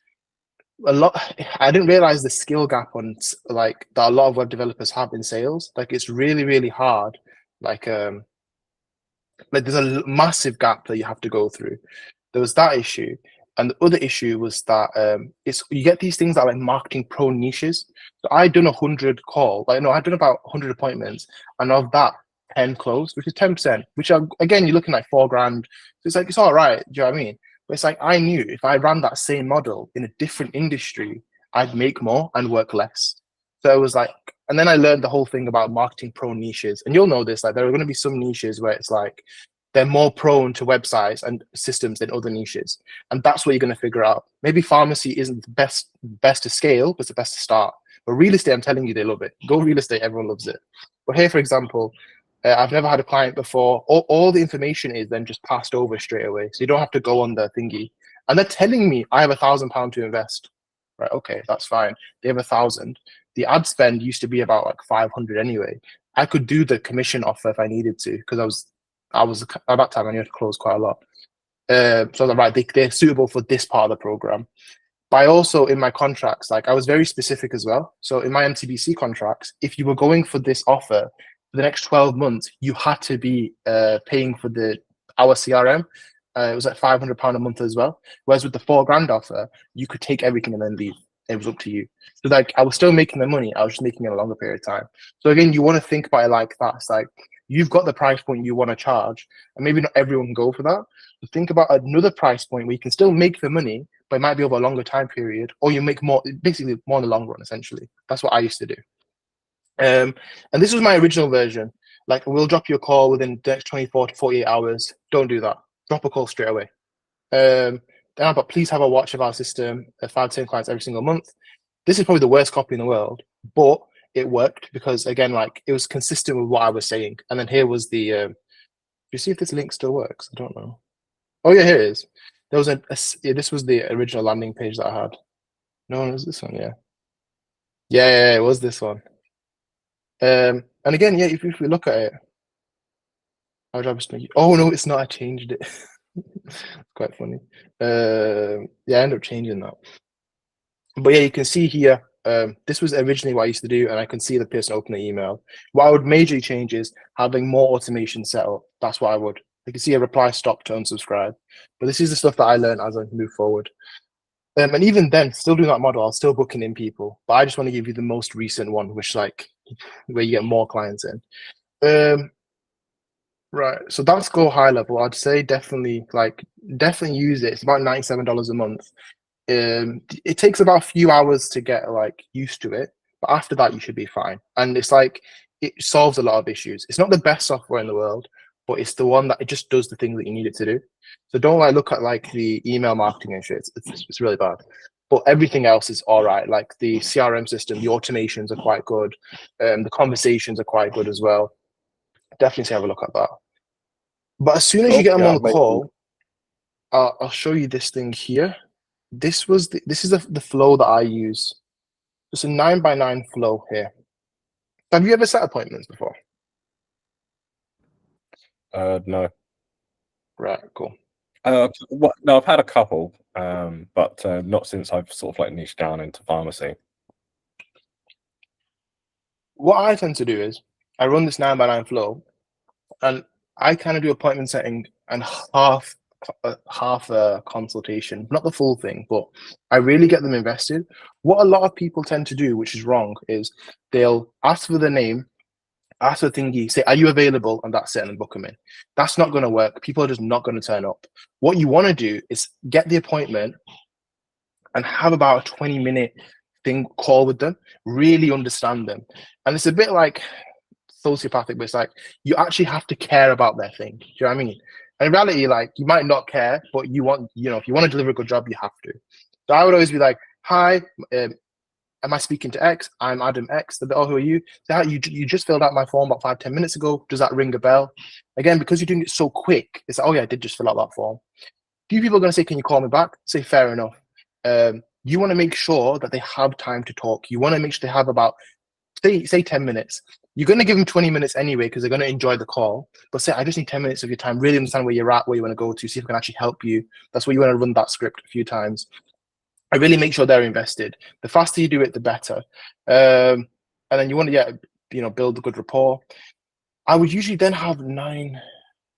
I didn't realize the skill gap on like that a lot of web developers have in sales. Like it's really, really hard. Like there's a massive gap that you have to go through. There was that issue, and the other issue was that you get these things that are like marketing pro niches. So I'd done 100 I'd done about 100 appointments, and of that 10 closed, which is 10%. Which are, again, you're looking like $4,000. So it's like it's all right. Do you know what I mean? But it's like I knew if I ran that same model in a different industry, I'd make more and work less. So it was like, and then I learned the whole thing about marketing pro niches, and you'll know this. Like there are going to be some niches where it's like they're more prone to websites and systems than other niches. And that's what you're going to figure out. Maybe pharmacy isn't the best to scale, but it's the best to start. But real estate, I'm telling you, they love it. Go real estate, everyone loves it. But here, for example, I've never had a client before. All the information is then just passed over straight away. So you don't have to go on the thingy. And they're telling me I have £1,000 to invest. Right, okay, that's fine. They have 1,000. The ad spend used to be about like 500 anyway. I could do the commission offer if I needed to, because I was at that time I needed to close quite a lot. So I was like, right, they're suitable for this part of the program. But I also, in my contracts, like I was very specific as well. So in my MTBC contracts, if you were going for this offer for the next 12 months, you had to be paying for our CRM. It was like £500 a month as well. Whereas with the £4,000 offer, you could take everything and then leave. It was up to you. So like I was still making the money. I was just making it a longer period of time. So again, you want to think about it like that. It's like you've got the price point you want to charge, and maybe not everyone can go for that. So think about another price point where you can still make the money, but it might be over a longer time period, or you make more, basically more in the long run. Essentially, that's what I used to do. And this was my original version. Like, we'll drop you a call within the next 24 to 48 hours. Don't do that. Drop a call straight away. Then I've got, please have a watch of our system, 5 to 10 clients every single month. This is probably the worst copy in the world, but it worked because, again, like it was consistent with what I was saying. And then here was the, do you see if this link still works? I don't know. Oh yeah, here it is. There was yeah, this was the original landing page that I had. No, it was this one, yeah. Yeah, it was this one. And again, yeah, if we look at it, our job is to make it, oh no, it's not, I changed it. It's quite funny. Yeah, I ended up changing that. But yeah, you can see here, this was originally what I used to do, and I can see the person open the email. What I would majorly change is having more automation set up. That's what I would. You can see a reply stop to unsubscribe. But this is the stuff that I learned as I move forward. And even then, still doing that model, I was still booking in people. But I just want to give you the most recent one, which like where you get more clients in. Right. So that's Go High Level. I'd say definitely use it. It's about $97 a month. It takes about a few hours to get like used to it, but after that you should be fine. And it's like it solves a lot of issues. It's not the best software in the world, but it's the one that it just does the things that you need it to do. So don't like look at like the email marketing and shit. It's really bad. But everything else is all right. Like the CRM system, the automations are quite good. The conversations are quite good as well. Definitely have a look at that. But as soon as you get them on the call, I'll show you this thing here. This is the flow that I use. It's a 9x9 flow here. Have you ever set appointments before? No. Right, cool. No, I've had a couple, but not since I've sort of like niched down into pharmacy. What I tend to do is I run this 9x9 flow, and I kind of do appointment setting and half a consultation, not the full thing, but I really get them invested. What a lot of people tend to do, which is wrong, is they'll ask for the name, ask for thingy, say, are you available? And that's it, and book them in. That's not going to work. People are just not going to turn up. What you want to do is get the appointment and have about a 20-minute call with them, really understand them. And it's a bit like sociopathic, but it's like you actually have to care about their thing. Do you know what I mean? And in reality, like you might not care, but you want, if you want to deliver a good job, you have to. So I would always be like, hi, am I speaking to X? I'm Adam X. Oh, who are you? So, you just filled out my form about 5-10 minutes ago. Does that ring a bell? Again, because you're doing it so quick, it's like, oh yeah, I did just fill out that form. A few people are going to say, can you call me back? Say, fair enough. You want to make sure that they have time to talk. You want to make sure they have about, say 10 minutes. You're going to give them 20 minutes anyway because they're going to enjoy the call. But say, I just need 10 minutes of your time. Really understand where you're at, where you want to go to, see if I can actually help you. That's where you want to run that script a few times. I really make sure they're invested. The faster you do it, the better. And then you want to build a good rapport. I would usually then have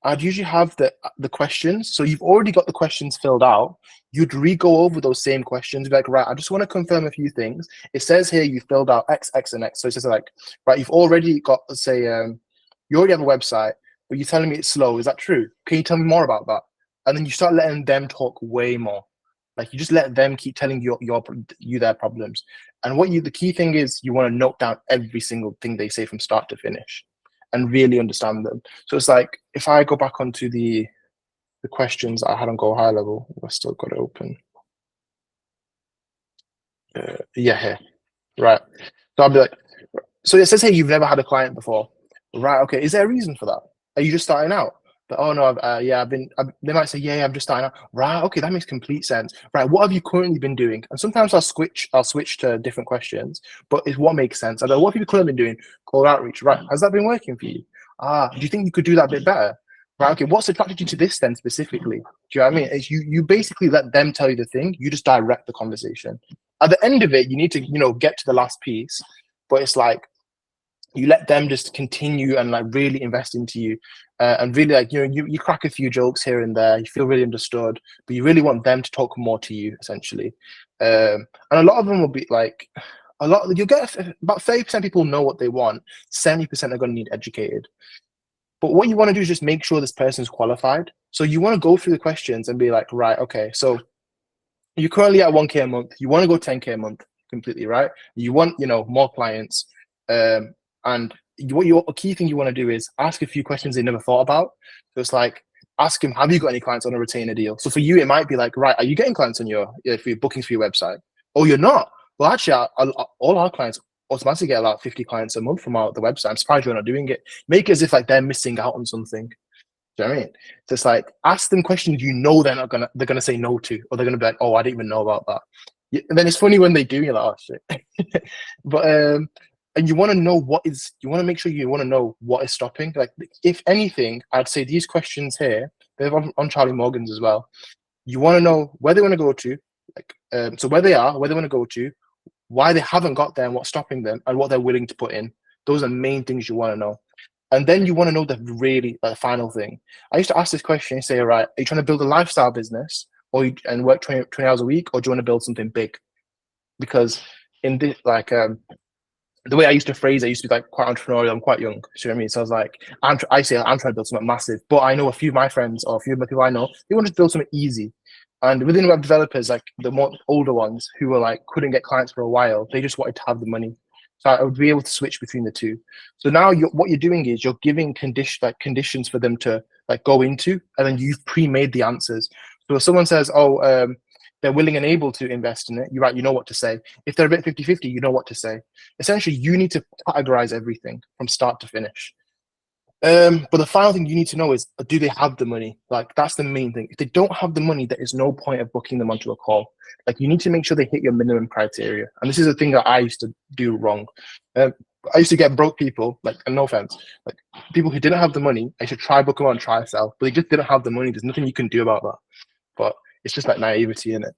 I'd usually have the questions. So you've already got the questions filled out. You'd re-go over those same questions. Be like, right, I just want to confirm a few things. It says here you filled out X, X, and X. So it says like, right, you've already got, let's say, you already have a website, but you're telling me it's slow. Is that true? Can you tell me more about that? And then you start letting them talk way more. Like you just let them keep telling you their problems. And the key thing is you want to note down every single thing they say from start to finish and really understand them. So it's like, if I go back onto the questions I had on Go High Level, I've still got it open. Yeah, here. Right. So I'll be like, so it says here you've never had a client before. Right, okay. Is there a reason for that? Are you just starting out? But oh no, they might say, yeah, I'm just starting out. Right, okay, that makes complete sense. Right, what have you currently been doing? And sometimes I'll switch to different questions, but it's what makes sense. I go, what have you currently been doing? Cold outreach, right? Has that been working for you? Do you think you could do that a bit better? Right, okay, what's attracted you to this then specifically? Do you know what I mean? It's you basically let them tell you the thing, you just direct the conversation. At the end of it, you need to, get to the last piece, but it's like you let them just continue and like really invest into you. And really like, you crack a few jokes here and there, you feel really understood, but you really want them to talk more to you, essentially. And a lot of them will be like, you'll get about 30% people know what they want, 70% are going to need educated. But what you want to do is just make sure this person's qualified. So you want to go through the questions and be like, right, okay, so you're currently at 1K a month. You want to go 10K a month completely, right? You want, more clients. And a key thing you want to do is ask a few questions they never thought about. So it's like, ask them, have you got any clients on a retainer deal? So for you, it might be like, right, are you getting clients on for your bookings for your website? Oh, you're not? Well, actually, all our clients automatically get about 50 clients a month from the website. I'm surprised you're not doing it. Make it as if like they're missing out on something. Do you know what I mean? So it's like, ask them questions they're gonna say no to, or they're gonna be like, oh, I didn't even know about that. And then it's funny when they do, you're like, oh shit. But and you want to make sure you want to know what is stopping. Like, if anything, I'd say these questions here, they're on Charlie Morgan's as well. You want to know where they want to go to, like, so where they are, where they want to go to, why they haven't got there and what's stopping them, and what they're willing to put in. Those are the main things you want to know. And then you want to know the really final thing. I used to ask this question and say, all right, are you trying to build a lifestyle business and work 20 hours a week, or do you want to build something big? Because in this, the way I used to phrase it, I used to be like quite entrepreneurial. I'm quite young. You know what I mean? So I was like, I'm trying to build something massive. But I know a few of my friends or a few of the people I know, they want to build something easy. And within web developers, like the more older ones who were like couldn't get clients for a while, they just wanted to have the money. So I would be able to switch between the two. So now what you're doing is you're giving conditions for them to like go into, and then you've pre-made the answers. So if someone says, oh, they're willing and able to invest in it, you're right, you know what to say. If they're a bit 50-50, you know what to say. Essentially, you need to categorize everything from start to finish. But the final thing you need to know is, do they have the money? Like, that's the main thing. If they don't have the money, there is no point of booking them onto a call. Like, you need to make sure they hit your minimum criteria. And this is a thing that I used to do wrong. I used to get broke people, like, and no offense, like people who didn't have the money, I should try book them on, try sell, but they just didn't have the money. There's nothing you can do about that. But it's just like naivety in it.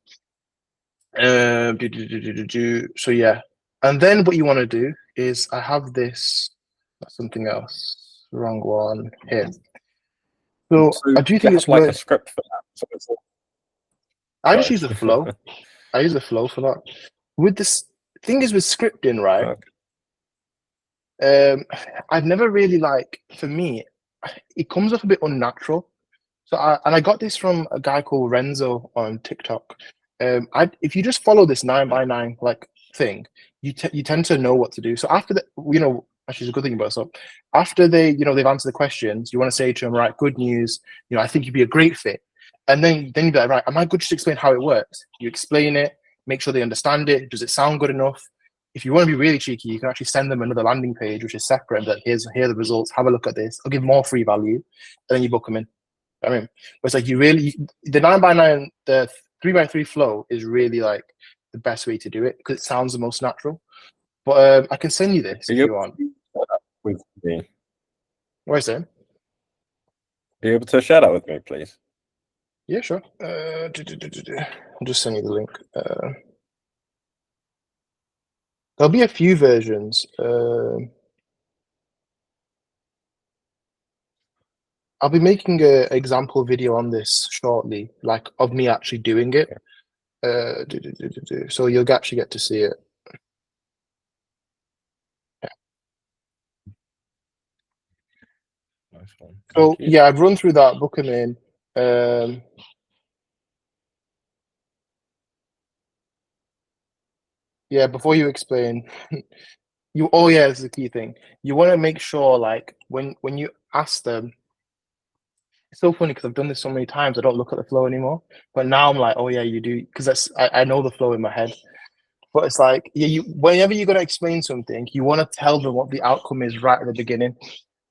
So yeah. And then what you want to do is, I have this, something else. Wrong one here. So I do think it's like a script for that. So it's I just use the flow. I use the flow for that. With this thing is with scripting, right? Okay. I've never really for me, it comes off a bit unnatural. So I got this from a guy called Renzo on TikTok. If you just follow this 9x9 thing, you tend to know what to do. So after that, actually, it's a good thing about so after they've answered the questions, you want to say to them, right, good news, I think you'd be a great fit. And then you'd be like, right, am I good to explain how it works? You explain it, make sure they understand it. Does it sound good enough? If you want to be really cheeky, you can actually send them another landing page, which is separate, that here are the results, have a look at this. I'll give more free value, and then you book them in. I mean, but it's like the 9x9, the 3x3 flow is really like the best way to do it because it sounds the most natural. But I can send you this if you want. With me. What is it? Are you able to share that with me, please? Yeah, sure. I'll just send you the link. There'll be a few versions. I'll be making an example video on this shortly, like of me actually doing it. So you'll actually get to see it. Nice one. So yeah, I've run through that, book them in. Yeah, before you explain, this is a key thing. You want to make sure, like, when you ask them, it's so funny because I've done this so many times, I don't look at the flow anymore. But now I'm like, oh yeah, you do, because I know the flow in my head. But it's like, yeah, whenever you're gonna explain something, you want to tell them what the outcome is right at the beginning.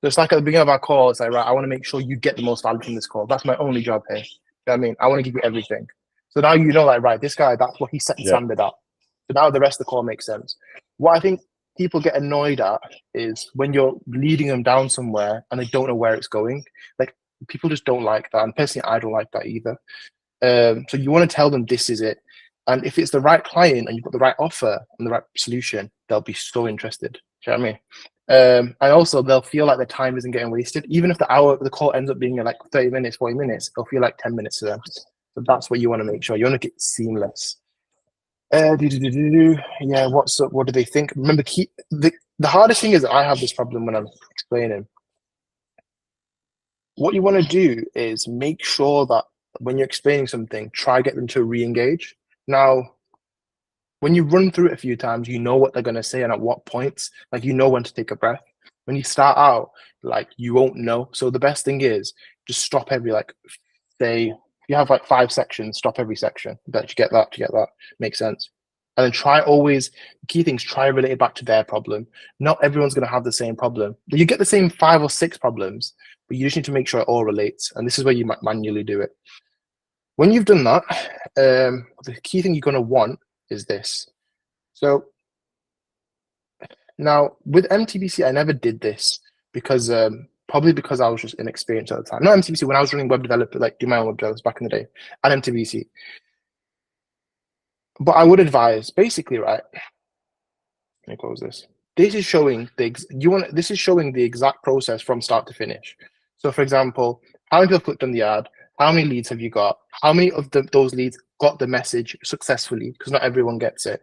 So it's like at the beginning of our call, it's like, right, I want to make sure you get the most value from this call. That's my only job here. You know what I mean? I want to give you everything. So now you know, like, right, this guy, that's what he set the standard at. So now the rest of the call makes sense. What I think people get annoyed at is when you're leading them down somewhere and they don't know where it's going. Like, People just don't like that. And personally, I don't like that either. So you want to tell them this is it. And if it's the right client and you've got the right offer and the right solution, they'll be so interested. Do you know what I mean? And also they'll feel like their time isn't getting wasted. Even if the call ends up being like 30 minutes, 40 minutes, it'll feel like 10 minutes to them. So that's what you want to make sure. You want to get seamless. Yeah, what's up? What do they think? Remember, the hardest thing is I have this problem when I'm explaining. What you want to do is make sure that when you're explaining something, try get them to re-engage. Now, when you run through it a few times, you know what they're going to say and at what points. Like, you know when to take a breath. When you start out, like, you won't know. So the best thing is just stop every, like, say, you have like 5 sections, stop every section. That you get that. Makes sense. And then try always, key things, try relate it back to their problem. Not everyone's going to have the same problem. You get the same 5 or 6 problems, but you just need to make sure it all relates. And this is where you might manually do it. When you've done that, the key thing you're going to want is this. So now with MTBC, I never did this because probably because I was just inexperienced at the time. Not MTBC, when I was running web developer, like do my own web developers back in the day, and MTBC. But I would advise, basically, right? Let me close this. This is showing this is showing the exact process from start to finish. So, for example, how many people clicked on the ad? How many leads have you got? How many of those leads got the message successfully? Because not everyone gets it.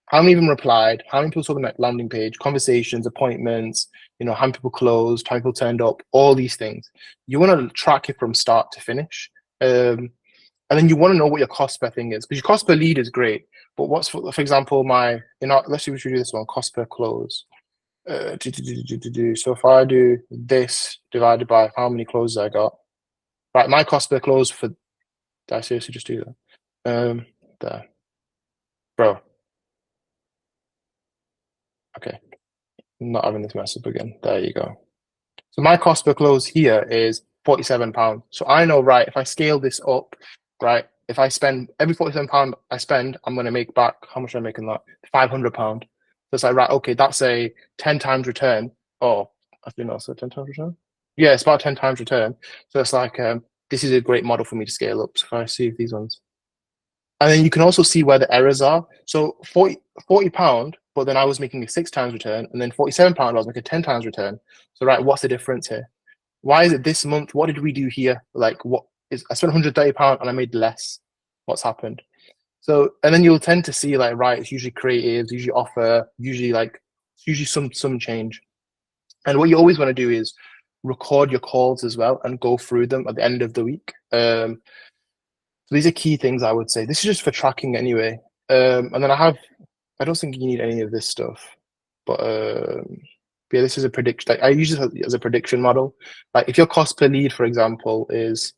How many of them replied? How many people saw the landing page? Conversations, appointments. You know, how many people closed? How many people turned up? All these things. You want to track it from start to finish. And then you want to know what your cost per thing is, because your cost per lead is great. But what's, for example, let's see, we should do this one, cost per close. So if I do this divided by how many closes I got, right? My cost per close for, did I seriously just do that? There, bro. Okay, I'm not having this mess up again. There you go. So my cost per close here is £47. So I know, right, if I scale this up, right, if I spend every £47 I spend, I'm going to make back, how much am I making that? £500. So it's like, right, okay, that's a 10 times return. Oh, I think that's a 10 times return. Yeah, it's about 10 times return. So it's like, this is a great model for me to scale up. So if I see these ones. And then you can also see where the errors are. So £40, but then I was making a 6 times return, and then £47, I was making a 10 times return. So, right, what's the difference here? Why is it this month? What did we do here? Like, I spent £130 and I made less. What's happened? So, and then you'll tend to see, like, right, it's usually creatives, usually offer, usually some change. And what you always want to do is record your calls as well and go through them at the end of the week. So these are key things I would say. This is just for tracking anyway. And then I don't think you need any of this stuff, but yeah, this is a prediction. Like, I use this as a prediction model. Like, if your cost per lead, for example, is,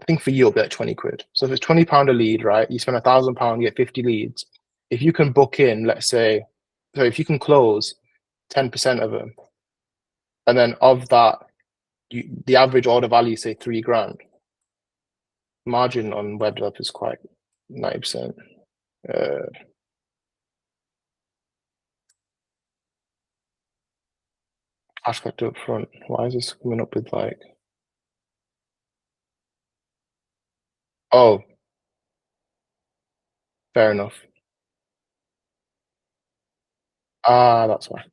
I think for you, it'll be like 20 quid. So if it's £20 a lead, right, you spend £1,000, you get 50 leads. If you can book in, let's say, so if you can close 10% of them, and then of that, the average order value, say £3,000. Margin on web developers is quite 90%. Cash collected up front. Why is this coming up with like? Oh, fair enough. That's why.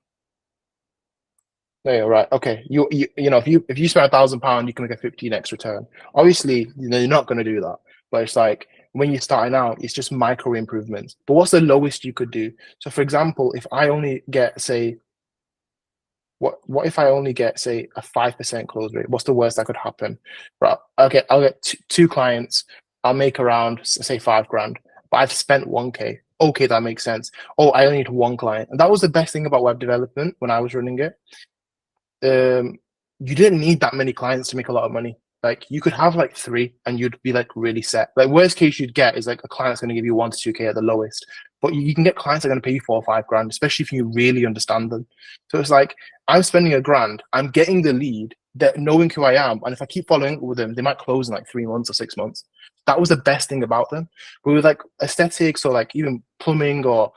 Yeah, right. Okay. You know, if you spend £1,000, you can make a 15x return. Obviously, you're not going to do that. But it's like when you're starting out, it's just micro improvements. But what's the lowest you could do? So, for example, if I only get, say, what if I only get, say, a 5% close rate? What's the worst that could happen? Right. Okay, I'll get two clients. I'll make around, say, £5,000, but I've spent 1K. Okay, that makes sense. Oh, I only need one client. And that was the best thing about web development when I was running it. You didn't need that many clients to make a lot of money. Like, you could have like 3 and you'd be like really set. Like, worst case you'd get is like a client's going to give you 1 to 2K at the lowest, but you can get clients that are going to pay you 4 or 5 grand, especially if you really understand them. So it's like, I'm spending £1,000, I'm getting the lead, that knowing who I am, and if I keep following up with them, they might close in like 3 months or 6 months. That was the best thing about them. But with like aesthetics or like even plumbing or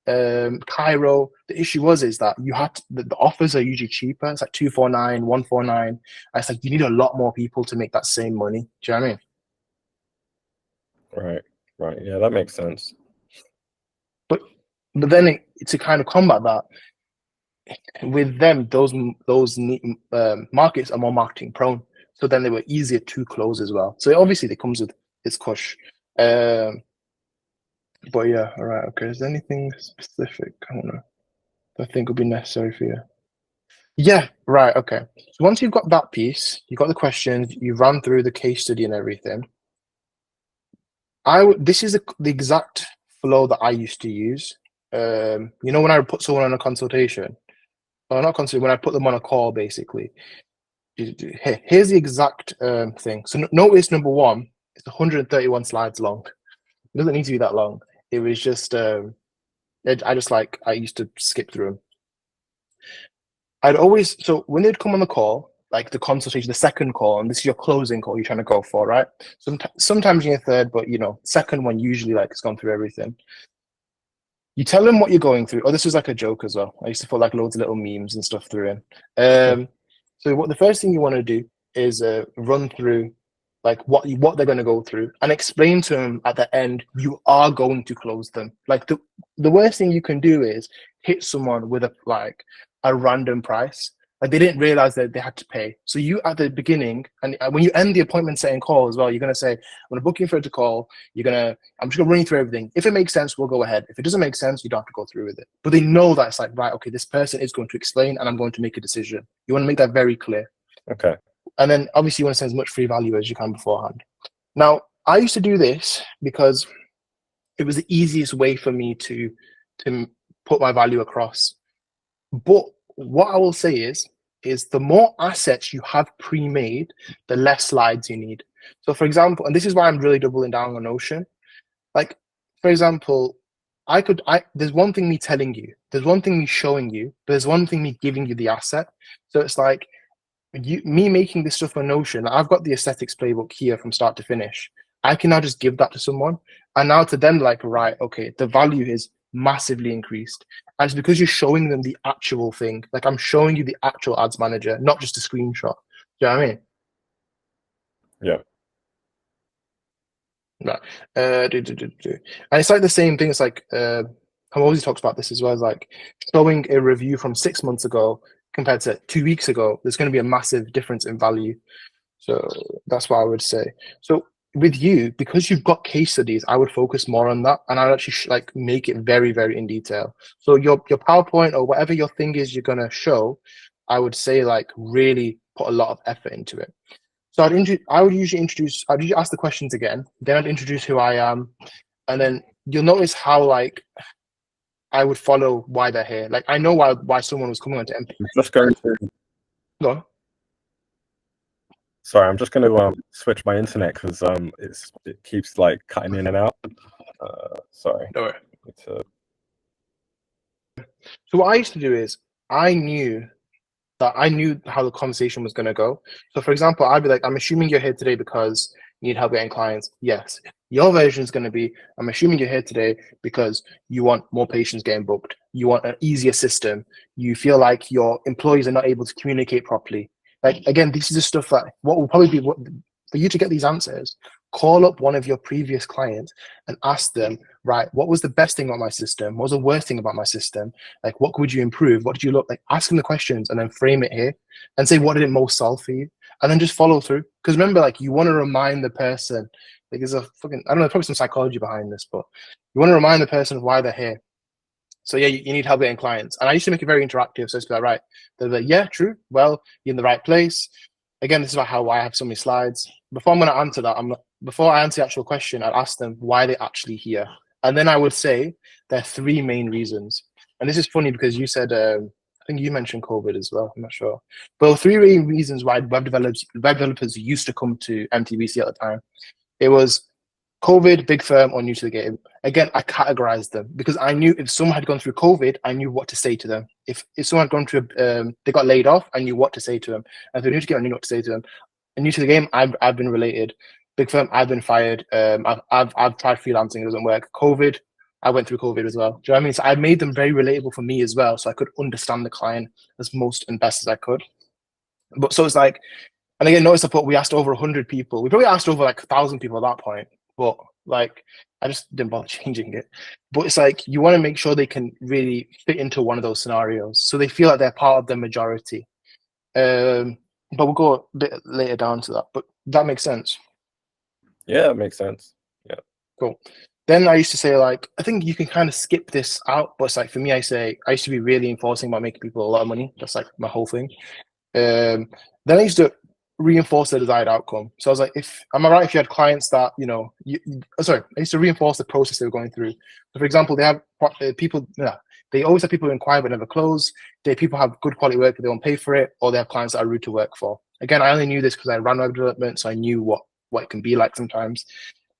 Cairo. The issue is that you had to, the offers are usually cheaper. It's like 249, 149. And it's like you need a lot more people to make that same money. Do you know what I mean? Right. Yeah, that makes sense. But then to kind of combat that, with them, those markets are more marketing prone. So then they were easier to close as well. So obviously it comes with its cush. But yeah, all right, okay. Is there anything specific? I don't know. I think would be necessary for you. Yeah, right, okay. So once you've got that piece, you've got the questions, you've run through the case study and everything. This is the exact flow that I used to use. You know, when I put someone on a consultation, or not consultation, when I put them on a call, basically. Here's the exact thing. So notice number one, it's 131 slides long. It doesn't need to be that long. It was just I used to skip through them. So when they'd come on the call, like the consultation, the second call, and this is your closing call you're trying to go for, right? Sometimes you're third, but you know, second one usually like it's gone through everything. You tell them what you're going through. Oh, this was like a joke as well. I used to put like loads of little memes and stuff through in. So what the first thing you want to do is run through like what they're going to go through and explain to them at the end you are going to close them. Like the worst thing you can do is hit someone with a random price. Like they didn't realize that they had to pay. So you at the beginning, and when you end the appointment setting call as well, you're going to say, I'm going to book you for a call. I'm just going to run you through everything. If it makes sense, we'll go ahead. If it doesn't make sense, you don't have to go through with it. But they know that it's like, right, okay, this person is going to explain and I'm going to make a decision. You want to make that very clear. Okay. And then obviously you want to send as much free value as you can beforehand. Now, I used to do this because it was the easiest way for me to put my value across. But what I will say is the more assets you have pre-made, the less slides you need. So for example, and this is why I'm really doubling down on Notion. Like, for example, there's one thing me telling you, there's one thing me showing you, but there's one thing me giving you the asset. So it's like me making this stuff on Notion, I've got the aesthetics playbook here from start to finish. I can now just give that to someone. And now to them, like, right, okay, the value is massively increased. And it's because you're showing them the actual thing. Like I'm showing you the actual ads manager, not just a screenshot. Do you know what I mean? Yeah. Right. And it's like the same thing. It's like always talks about this as well as like showing a review from 6 months ago compared to 2 weeks ago. There's going to be a massive difference in value. So that's what I would say. So with you, because you've got case studies, I would focus more on that, and I'd actually like make it very, very in detail. So your PowerPoint or whatever your thing is you're gonna show, I would say like really put a lot of effort into it. So I'd usually ask the questions again, then I'd introduce who I am, and then you'll notice how like I would follow why they're here. Like I know why someone was coming onto MP. Just going to. Go on. Sorry, I'm just going to switch my internet because it keeps like cutting in and out. Sorry. All right. So what I used to do is I knew how the conversation was going to go. So for example, I'd be like, I'm assuming you're here today because you need help getting clients. Yes. Your version is going to be, I'm assuming you're here today because you want more patients getting booked. You want an easier system. You feel like your employees are not able to communicate properly. Like, again, this is the stuff that what will probably be for you to get these answers. Call up one of your previous clients and ask them, right, what was the best thing about my system? What was the worst thing about my system? Like, what could you improve? What did you look like? Ask them the questions and then frame it here and say, what did it most solve for you? And then just follow through. Because remember, like, you want to remind the person, like, there's a fucking, I don't know, probably some psychology behind this, but you want to remind the person of why they're here. So yeah, you need help getting clients. And I used to make it very interactive. So it's like, right, they're like, yeah, true. Well, you're in the right place. Again, this is about how I have so many slides. Before I'm going to answer that, before I answer the actual question, I'd ask them why they're actually here. And then I would say there are three main reasons. And this is funny because you said, I think you mentioned COVID as well. I'm not sure. But three main reasons why web developers used to come to MTBC at the time. It was COVID, big firm, or new to the game. Again, I categorized them because I knew if someone had gone through COVID, I knew what to say to them. If someone had gone through, they got laid off, I knew what to say to them. And if they're new to the game, I knew what to say to them. And new to the game, I've been related. Big firm, I've been fired. I've tried freelancing, it doesn't work. COVID, I went through COVID as well. Do you know what I mean? So I made them very relatable for me as well, so I could understand the client as most and best as I could. But so it's like, and again, notice I put we asked over 100 people. We probably asked over like 1,000 people at that point, but like I just didn't bother changing it. But it's like you want to make sure they can really fit into one of those scenarios, so they feel like they're part of the majority. But we'll go a bit later down to that. But that makes sense. Yeah, it makes sense. Yeah. Cool. Then I used to say, like, I think you can kind of skip this out, but it's like for me, I used to be really enforcing about making people a lot of money. That's like my whole thing. Then I used to reinforce the desired outcome. So I was like, am I right if you had clients that, I used to reinforce the process they were going through. So for example, they have people, they always have people who inquire but never close. People have good quality work, but they won't pay for it, or they have clients that are rude to work for. Again, I only knew this because I ran web development, so I knew what it can be like sometimes.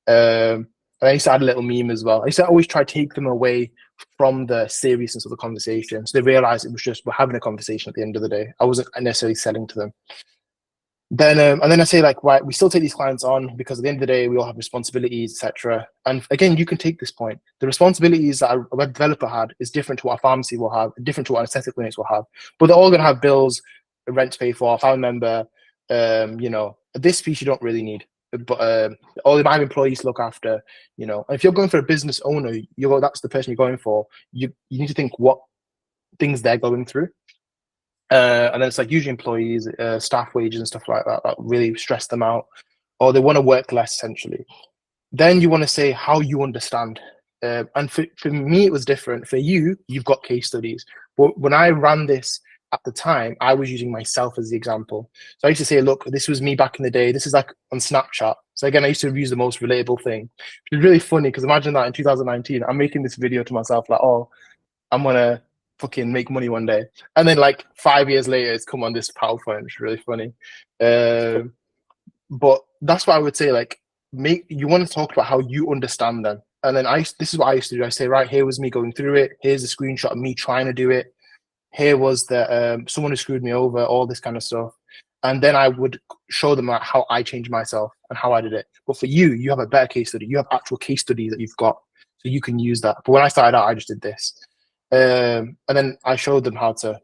And I used to add a little meme as well. I used to always try to take them away from the seriousness of the conversation. So they realized it was just, we're having a conversation at the end of the day. I wasn't necessarily selling to them. Then, and then I say, like, right, we still take these clients on because at the end of the day, we all have responsibilities, etc. And again, you can take this point. The responsibilities that a web developer had is different to what a pharmacy will have, different to what anesthetic clinics will have. But they're all going to have bills, rent to pay for, a family member. This piece you don't really need. But all they might have employees to look after, and if you're going for a business owner, that's the person you're going for. You need to think what things they're going through, and then it's like usually employees, staff wages and stuff like that really stress them out, or they want to work less essentially. Then you want to say how you understand, and for me it was different. For you, you've got case studies, but when I ran this at the time, I was using myself as the example. So I used to say, look, this was me back in the day. This is like on Snapchat. So again, I used to use the most relatable thing. It's really funny because imagine that in 2019, I'm making this video to myself like, oh, I'm going to fucking make money one day. And then like 5 years later, it's come on this PowerPoint. It's really funny. But that's what I would say, like, you want to talk about how you understand them. And then this is what I used to do. I say, right, here was me going through it. Here's a screenshot of me trying to do it. Here was the someone who screwed me over, all this kind of stuff. And then I would show them how I changed myself and how I did it. But for you, you have a better case study. You have actual case studies that you've got, so you can use that. But when I started out, I just did this. And then I showed them how to,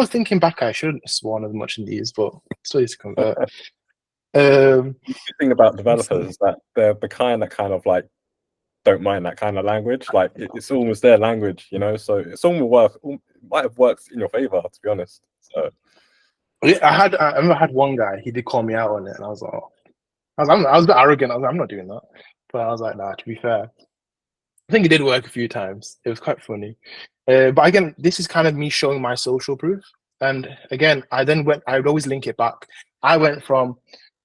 thinking back, I shouldn't have sworn as much in these, but still used to convert. The thing about developers is that they're the kind that kind of like don't mind that kind of language. Like it's almost their language, so it's almost might have worked in your favor, to be honest. So yeah, I remember I had one guy, he did call me out on it, and I was like, I was a bit arrogant. I was like, I'm not doing that. But I was like, nah, to be fair, I think it did work a few times. It was quite funny. But again, this is kind of me showing my social proof. And again, I would always link it back. I went from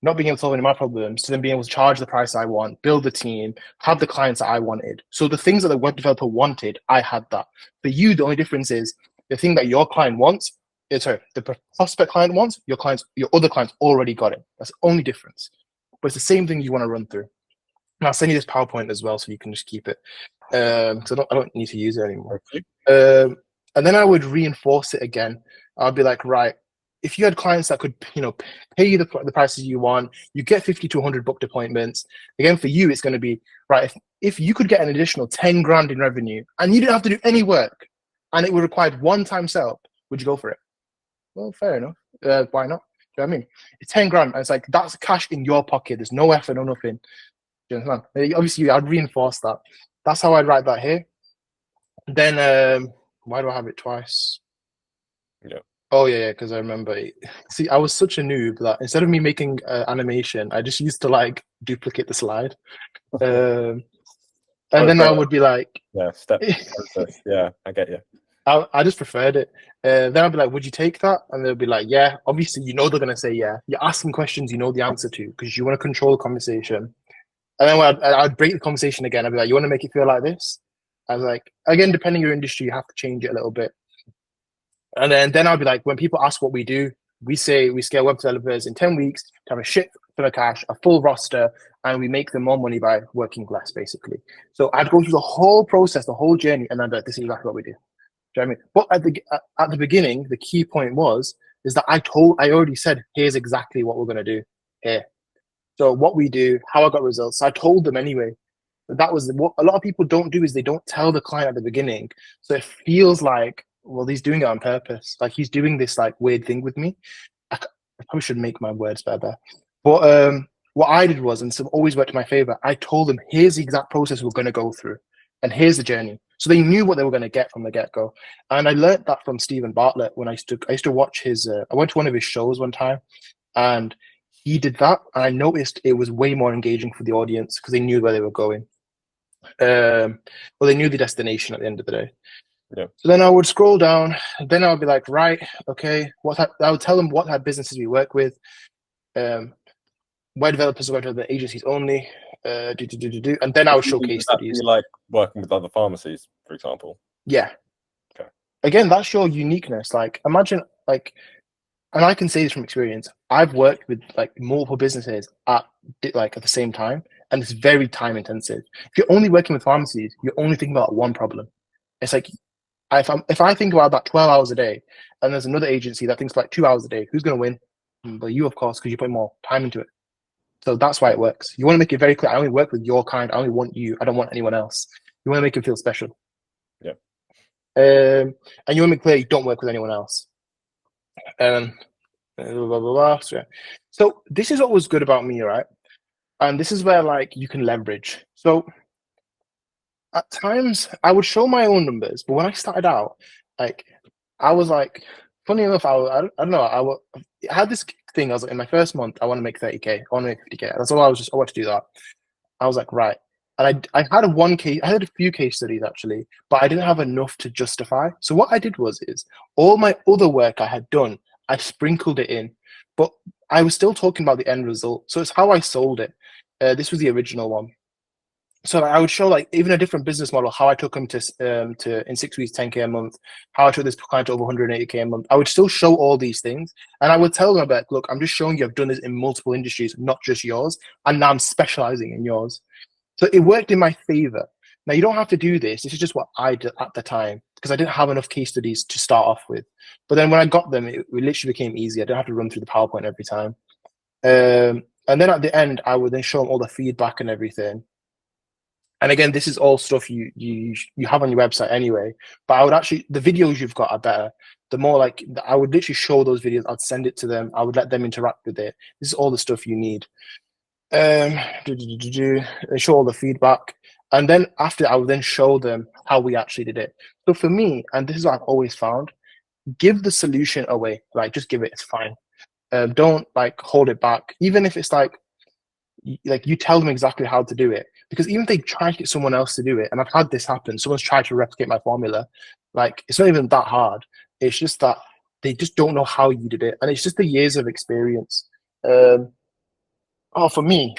not being able to solve any of my problems to then being able to charge the price I want, build the team, have the clients that I wanted. So the things that the web developer wanted, I had that. For you, the only difference is the thing that your client wants, the prospect client wants, your other clients already got it. That's the only difference. But it's the same thing you want to run through. And I'll send you this PowerPoint as well, so you can just keep it. Because I don't need to use it anymore. And then I would reinforce it again. I'd be like, right, if you had clients that could, pay you the prices you want, you get 50 to 100 booked appointments. Again, for you, it's going to be, right, if you could get an additional 10 grand in revenue and you didn't have to do any work and it would require one-time sell, would you go for it? Well, fair enough. Why not? Do you know what I mean? It's 10 grand. And it's like, that's cash in your pocket. There's no effort, no nothing. Do you understand? Obviously, I'd reinforce that. That's how I'd write that here. Then, why do I have it twice? Yeah. Oh yeah, because I remember. See, I was such a noob that instead of me making animation, I just used to like duplicate the slide, and then I would be like, step process. Yeah, I get you. I just preferred it. Then I'd be like, would you take that? And they'll be like, yeah. Obviously, they're gonna say yeah. You're asking questions you know the answer to because you want to control the conversation. And then I'd break the conversation again. I'd be like, you want to make it feel like this? I was like, again, depending on your industry, you have to change it a little bit. And then I'll be like, when people ask what we do, we say we scale web developers in 10 weeks to have a shit full of cash, a full roster, and we make them more money by working less, basically. So I'd go through the whole process, the whole journey, and then this is exactly what we do. Do you know what I mean? But at the beginning, the key point is that I already said, here's exactly what we're going to do here. So what we do, how I got results. So I told them anyway. That was what a lot of people don't do, is they don't tell the client at the beginning. So it feels like, well, he's doing it on purpose. Like he's doing this like weird thing with me. I probably should make my words better. But what I did was, and so always worked in my favor, I told them, here's the exact process we're going to go through, and here's the journey. So they knew what they were going to get from the get go. And I learned that from Stephen Bartlett when I used to watch his, I went to one of his shows one time, and he did that. And I noticed it was way more engaging for the audience because they knew where they were going. Well, they knew the destination at the end of the day. Yeah. So then I would scroll down, then I would be like, right, okay, I would tell them what type of businesses we work with, where developers work with the agencies only, and then I would showcase studies. Like working with other pharmacies, for example. Yeah. Okay. Again, that's your uniqueness. Like, imagine, like, and I can say this from experience. I've worked with like multiple businesses at the same time, and it's very time intensive. If you're only working with pharmacies, you're only thinking about one problem. It's like, if I think about that 12 hours a day, and there's another agency that thinks like 2 hours a day, who's going to win? But you, of course, because you put more time into it. So that's why it works. You want to make it very clear. I only work with your kind. I only want you. I don't want anyone else. You want to make it feel special. Yeah. And you want to make clear you don't work with anyone else. Blah, blah, blah. So this is what was good about me, right? And this is where like you can leverage. So at times I would show my own numbers, but when I started out, like I was like, funny enough, I don't know, I had this thing. I was like, in my first month, I want to make 30K, I want to make 50K. That's all I want to do that. I was like, right. And I had I had a few case studies actually, but I didn't have enough to justify. So what I did is all my other work I had done, I sprinkled it in, but I was still talking about the end result. So it's how I sold it. This was the original one. So I would show like even a different business model, how I took them to in 6 weeks, 10K a month, how I took this client to over 180K a month. I would still show all these things. And I would tell them about, look, I'm just showing you I've done this in multiple industries, not just yours. And now I'm specializing in yours. So it worked in my favor. Now you don't have to do this. This is just what I did at the time because I didn't have enough case studies to start off with. But then when I got them, it literally became easy. I didn't have to run through the PowerPoint every time. And then at the end, I would then show them all the feedback and everything. And again, this is all stuff you have on your website anyway. But I would actually, the videos you've got are better. The more like, I would literally show those videos. I'd send it to them. I would let them interact with it. This is all the stuff you need. Show all the feedback. And then after, I would then show them how we actually did it. So for me, and this is what I've always found, give the solution away. Like, just give it. It's fine. Don't like hold it back. Even if it's like you tell them exactly how to do it. Because even if they try to get someone else to do it, and I've had this happen, someone's tried to replicate my formula, like it's not even that hard. It's just that they just don't know how you did it. And it's just the years of experience. For me,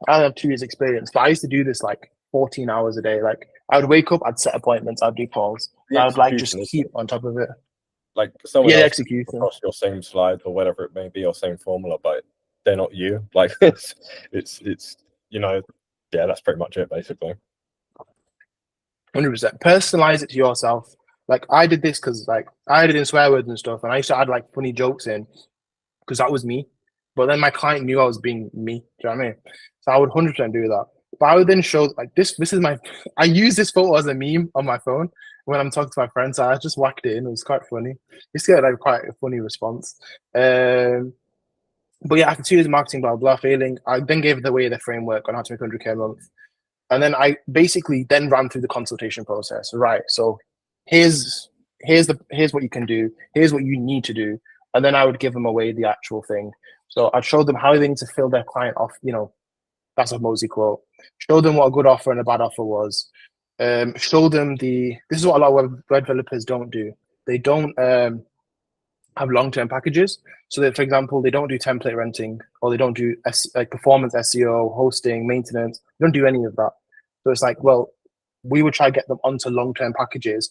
I have 2 years experience, but I used to do this like 14 hours a day. Like I would wake up, I'd set appointments, I'd do calls. I would like just keep on top of it. Like someone else execution across your same slide or whatever it may be, or same formula, but they're not you. Like it's yeah, that's pretty much it basically. 100%. Personalize it to yourself. Like I did this because like I did in swear words and stuff, and I used to add like funny jokes in because that was me. But then my client knew I was being me. Do you know what I mean? So I would 100% do that. But I would then show like this. This is my. I use this photo as a meme on my phone when I'm talking to my friends. So I just whacked it in. It was quite funny. It's got like quite a funny response. But yeah, after 2 years of marketing, blah blah failing, I then gave away the framework on how to make 100K a month, and then I basically then ran through the consultation process. Right. So here's what you can do. Here's what you need to do, and then I would give them away the actual thing. So I'd show them how they need to fill their client off. That's a Mozy quote. Show them what a good offer and a bad offer was. Show them this is what a lot of web developers don't do. They don't have long-term packages. So that, for example, they don't do template renting, or they don't do like performance SEO, hosting, maintenance. They don't do any of that. So it's like, well, we would try to get them onto long-term packages.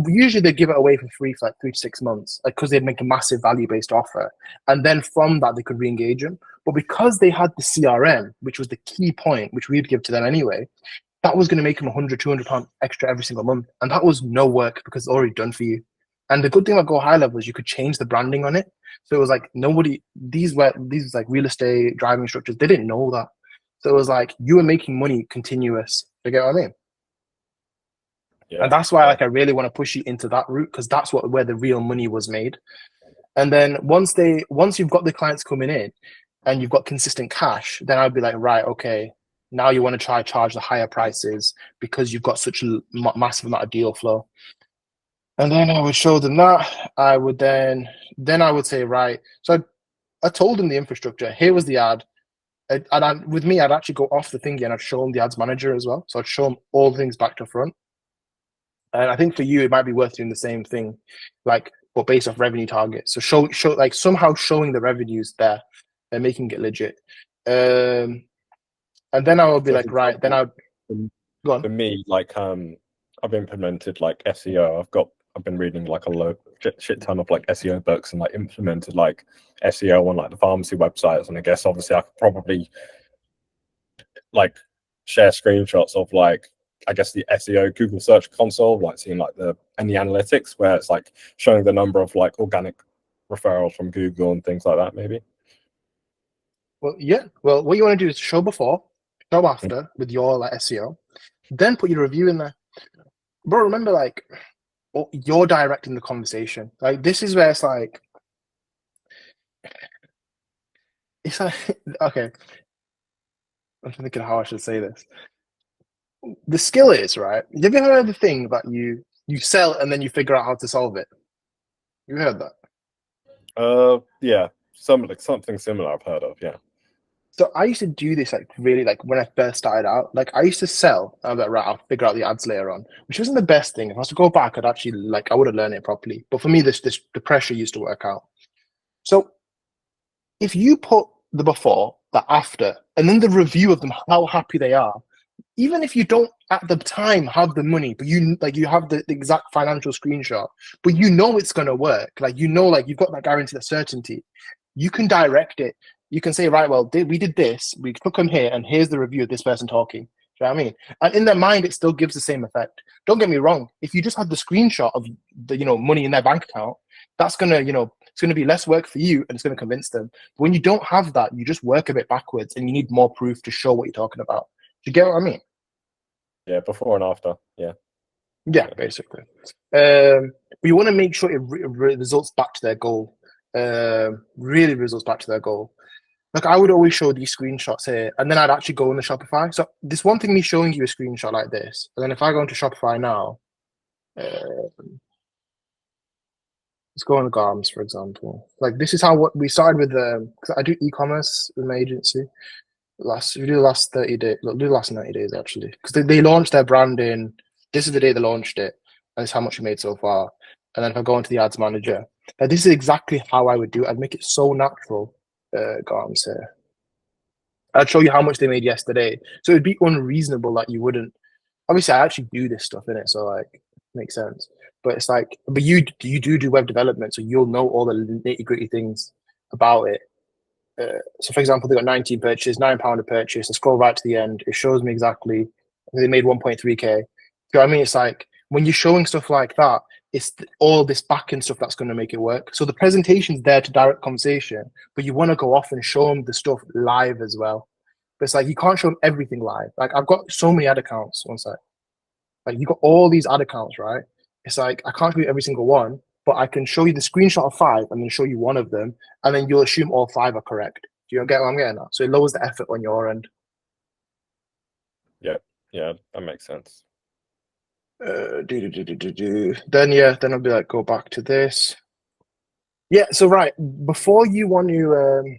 Usually they give it away for free for like 3 to 6 months, like because they'd make a massive value-based offer, and then from that they could re-engage them. But because they had the CRM, which was the key point, which we'd give to them anyway, that was going to make them £100, £200 extra every single month, and that was no work because it's already done for you. And the good thing about Go High Level is you could change the branding on it. So it was like these like real estate driving structures, they didn't know that. So it was like you were making money continuous You get what I mean? Yeah. And that's why like I really want to push you into that route, because that's where the real money was made. And then once you've got the clients coming in and you've got consistent cash, then I'd be like, right, okay, now you want to try charge the higher prices because you've got such a massive amount of deal flow. And then I would show them that. I would then I would say, right. So I told them the infrastructure. Here was the ad. With me, I'd actually go off the thingy and I'd show them the ads manager as well. So I'd show them all the things back to front. And I think for you, it might be worth doing the same thing, like, but based off revenue targets. So show like somehow showing the revenues there and making it legit. And then I would be So like, right, then I'd go on. For me, like I've implemented like SEO. I've been reading like a shit ton of like SEO books and like implemented like SEO on like the pharmacy websites. And I guess obviously I could probably like share screenshots of like, I guess the SEO Google Search Console, like seeing like any analytics where it's like showing the number of like organic referrals from Google and things like that, maybe. Well, yeah. Well, what you want to do is show before, show after with your like SEO, then put your review in there. Bro, remember, like, you're directing the conversation. Like, this is where it's like okay. I'm thinking how I should say this. The skill is, right? Have you heard of the thing that you sell and then you figure out how to solve it? You heard that? Yeah, something similar I've heard of, yeah. So I used to do this like really like when I first started out. Like I used to sell. I was like, right, I'll figure out the ads later on, which wasn't the best thing. If I was to go back, I'd actually I would have learned it properly. But for me, the pressure used to work out. So if you put the before, the after, and then the review of them, how happy they are, even if you don't at the time have the money, but you have the exact financial screenshot, but you know it's gonna work. Like you've got that guarantee, that certainty. You can direct it. You can say, right, well, we did this. We took them here, and here's the review of this person talking. Do you know what I mean? And in their mind, it still gives the same effect. Don't get me wrong. If you just had the screenshot of the money in their bank account, that's gonna it's gonna be less work for you, and it's gonna convince them. But when you don't have that, you just work a bit backwards, and you need more proof to show what you're talking about. Do you get what I mean? Yeah, before and after. Yeah. Yeah, basically. But you want to make sure it results back to their goal. Really results back to their goal. Like I would always show these screenshots here, and then I'd actually go into Shopify. So this one thing, me showing you a screenshot like this, and then if I go into Shopify now, let's go on Garms, for example. Like this is how we started with. Because I do e-commerce with my agency. We do the last 30 days. Do the last 90 days actually, because they launched their brand in. This is the day they launched it, and it's how much we made so far. And then if I go into the ads manager, this is exactly how I would do it. I'd make it so natural. Garms here. I'd show you how much they made yesterday. So it'd be unreasonable that you wouldn't. Obviously, I actually do this stuff in it, so like it makes sense. But it's like, but you do web development, so you'll know all the nitty gritty things about it. So, for example, they got 19 purchases, £9 a purchase. I scroll right to the end. It shows me exactly they made 1.3k. You know what I mean? It's like when you're showing stuff like that, it's all this back end stuff that's going to make it work. So the presentation's there to direct conversation, but you want to go off and show them the stuff live as well. But it's like you can't show them everything live. Like I've got so many ad accounts. One sec. Like you got all these ad accounts, right? It's like I can't show you every single one, but I can show you the screenshot of 5 and then show you one of them, and then you'll assume all 5 are correct. Do you get what I'm getting at? So it lowers the effort on your end. Yeah, that makes sense. Then I'll be like, go back to this. Yeah, so right before you want to,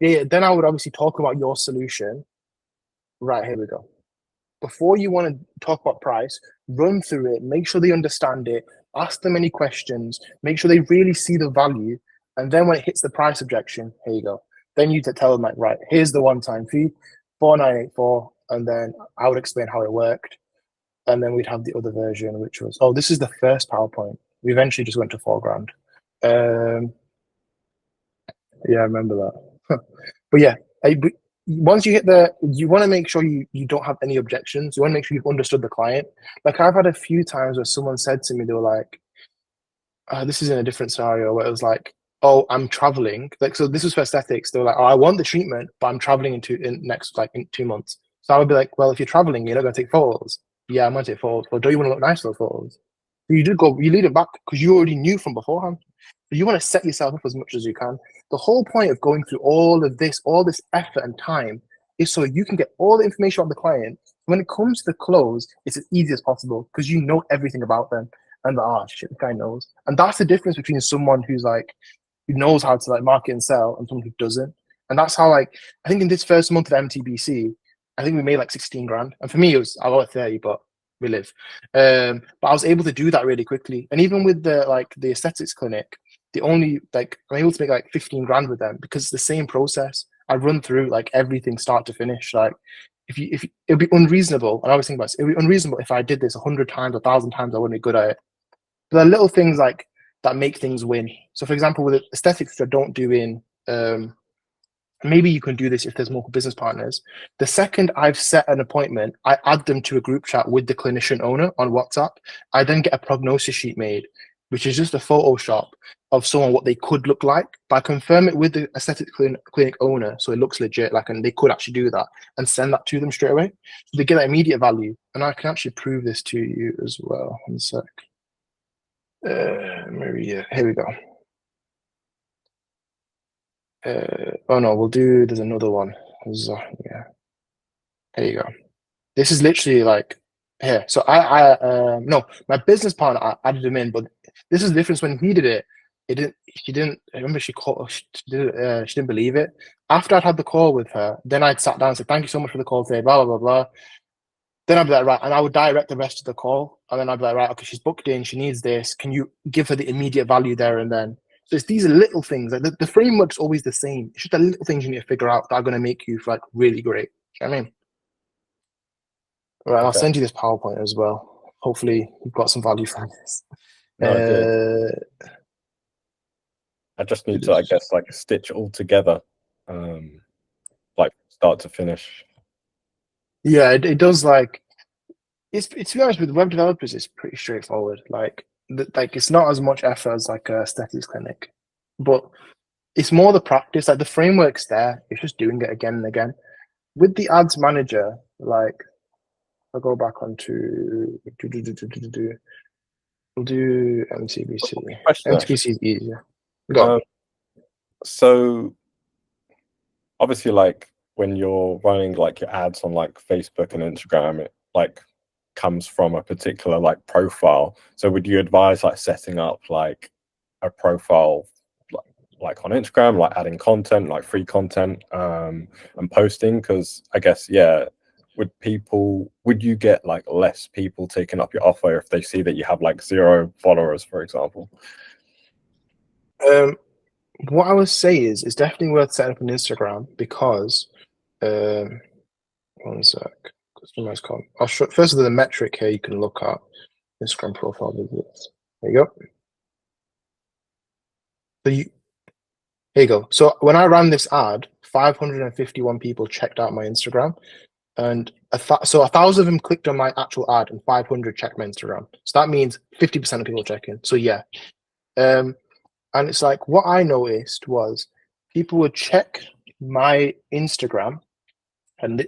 then I would obviously talk about your solution. Right, here we go. Before you want to talk about price, run through it, make sure they understand it, ask them any questions, make sure they really see the value, and then when it hits the price objection, here you go. Then you tell them like, right, here's the one-time fee, 4,984, and then I would explain how it worked. And then we'd have the other version, which was, this is the first PowerPoint. We eventually just went to $4,000. Yeah, I remember that. But yeah, once you hit you want to make sure you don't have any objections. You want to make sure you've understood the client. Like I've had a few times where someone said to me, they were like, this is in a different scenario where it was like, oh, I'm traveling. Like, so this was for aesthetics. They were like, oh, I want the treatment, but I'm traveling in 2 months. So I would be like, well, if you're traveling, you're not going to take photos. Yeah, I'm going to take photos. But don't you want to look nice for the photos? You do go, you lead it back because you already knew from beforehand. But you want to set yourself up as much as you can. The whole point of going through all this effort and time is so you can get all the information on the client. When it comes to the close, it's as easy as possible because you know everything about them. And shit, the guy knows. And that's the difference between someone who's like, who knows how to like market and sell and someone who doesn't. And that's how like, I think in this first month of MTBC, I think we made like 16 grand. And for me, it was, I got 30, but we live. But I was able to do that really quickly. And even with the aesthetics clinic, I'm able to make like 15 grand with them because it's the same process. I run through like everything start to finish. Like if it'd be unreasonable, and I always think about this, it'd be unreasonable if I did this 100 times, 1,000 times, I wouldn't be good at it. But there are little things like that make things win. So for example, with aesthetics, which I don't do in, maybe you can do this if there's multiple business partners. The second I've set an appointment, I add them to a group chat with the clinician owner on WhatsApp. I then get a prognosis sheet made, which is just a Photoshop of someone, what they could look like. But I confirm it with the aesthetic clinic owner, so it looks legit, like, and they could actually do that and send that to them straight away. So they get that immediate value. And I can actually prove this to you as well. One sec. Maria, here we go. Oh no, there's another one. Yeah. Here you go. This is literally like here. So no, my business partner, I added him in, but this is the difference when he did it. She didn't, I remember she didn't believe it. After I'd had the call with her, then I'd sat down and said, thank you so much for the call today, blah, blah, blah, blah. Then I'd be like, right, and I would direct the rest of the call. And then I'd be like, right, okay, she's booked in, she needs this. Can you give her the immediate value there and then? So it's these little things. Like the framework's always the same. It's just the little things you need to figure out that are going to make you like really great. You know what I mean? Right, I'll Okay. send you this PowerPoint as well. Hopefully you've got some value from this. No, I did. I just need to, I guess, like stitch all together, like start to finish. Yeah, it does. Like it's to be honest, with web developers, it's pretty straightforward. Like it's not as much effort as like a aesthetics clinic, but it's more the practice. Like the framework's there. It's just doing it again and again. With the ads manager, like I'll go back onto we'll do MTBC. MTBC is easier. Go. So obviously, like when you're running like your ads on like Facebook and Instagram, it like comes from a particular like profile. So would you advise like setting up like a profile like on Instagram, like adding content, like free content, and posting? Because I guess, yeah, would you get like less people taking up your offer if they see that you have like 0 followers, for example? What I would say is it's definitely worth setting up an Instagram because one sec. Customize content. I'll show first of all the metric here you can look at Instagram profile visits. There you go. So here you go. So when I ran this ad, 551 people checked out my Instagram, and so 1,000 of them clicked on my actual ad, and 500 checked my Instagram. So that means 50% of people checking. So yeah, and it's like what I noticed was people would check my Instagram, and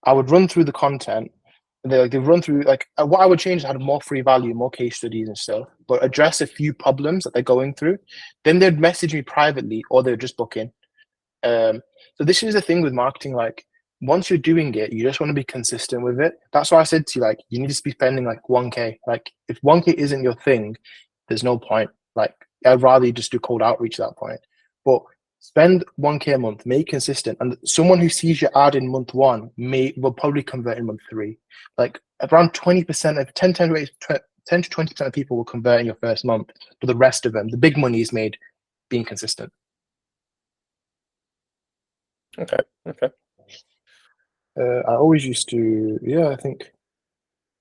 I would run through the content. They run through like what I would change is I had more free value, more case studies and stuff, but address a few problems that they're going through. Then they'd message me privately, or they'd just book in. So this is the thing with marketing. Like once you're doing it, you just want to be consistent with it. That's why I said to you, like you need to be spending like 1K. Like if 1K isn't your thing, there's no point. Like I'd rather you just do cold outreach at that point. But spend 1K a month, make it consistent, and someone who sees your ad in month 1 will probably convert in month 3. Like around 20% of 10 to 20% of people will convert in your first month, but the rest of them, the big money is made being consistent. Okay. I always used to, yeah, I think.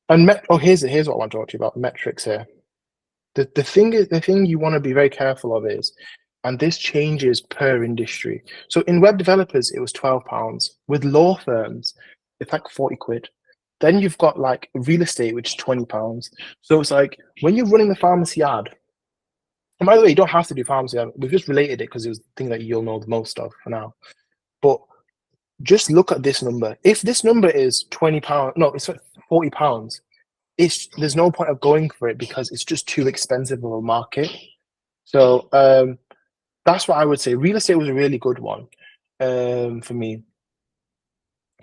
And here's what I want to talk to you about metrics here. The thing you want to be very careful of is, and this changes per industry. So in web developers, it was £12. With law firms, it's like 40 quid. Then you've got like real estate, which is £20. So it's like when you're running the pharmacy ad, and by the way, you don't have to do pharmacy ad. We've just related it because it was the thing that you'll know the most of for now. But just look at this number. If this number is £20, no, it's £40. There's no point of going for it because it's just too expensive of a market. So that's what I would say. Real estate was a really good one for me.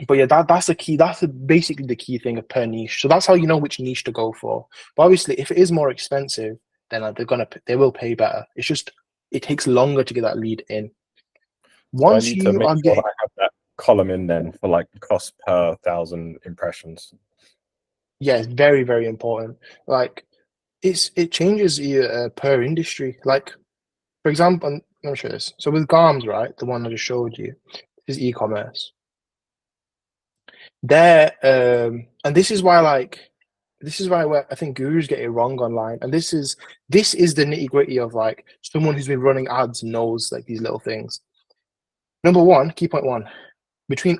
But yeah, that's the key. That's basically the key thing of per niche. So that's how you know which niche to go for. But obviously, if it is more expensive, then they will pay better. It's just it takes longer to get that lead in. So I Once need to you make are sure getting, that I have that column in then for like cost per 1,000 impressions. yeah, it's very, very important. Like it changes per industry. Like for example, let me show this. So with Garms, right, the one I just showed you, is e-commerce. There, and this is why I think gurus get it wrong online. And this is the nitty-gritty of like someone who's been running ads knows like these little things. Number one, key point one, between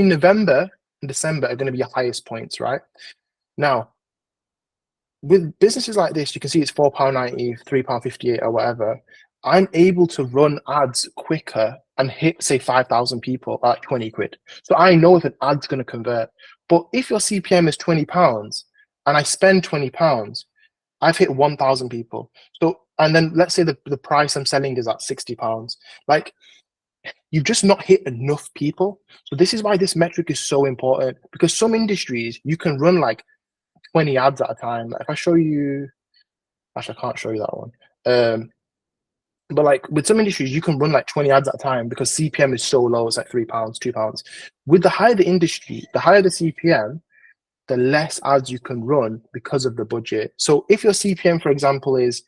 November and December are going to be your highest points, right? Now, with businesses like this, you can see it's £4.90, £3.58 or whatever. I'm able to run ads quicker and hit, say, 5,000 people at 20 quid. So I know if an ad's going to convert. But if your CPM is £20 and I spend £20, I've hit 1,000 people. So, and then let's say the price I'm selling is at £60. Like, you've just not hit enough people. So this is why this metric is so important, because some industries you can run like 20 ads at a time. Like if I show you, actually I can't show you that one. But like with some industries, you can run like 20 ads at a time because CPM is so low, it's like £3, £2. With the higher the industry, the higher the CPM, the less ads you can run because of the budget. So if your CPM, for example, is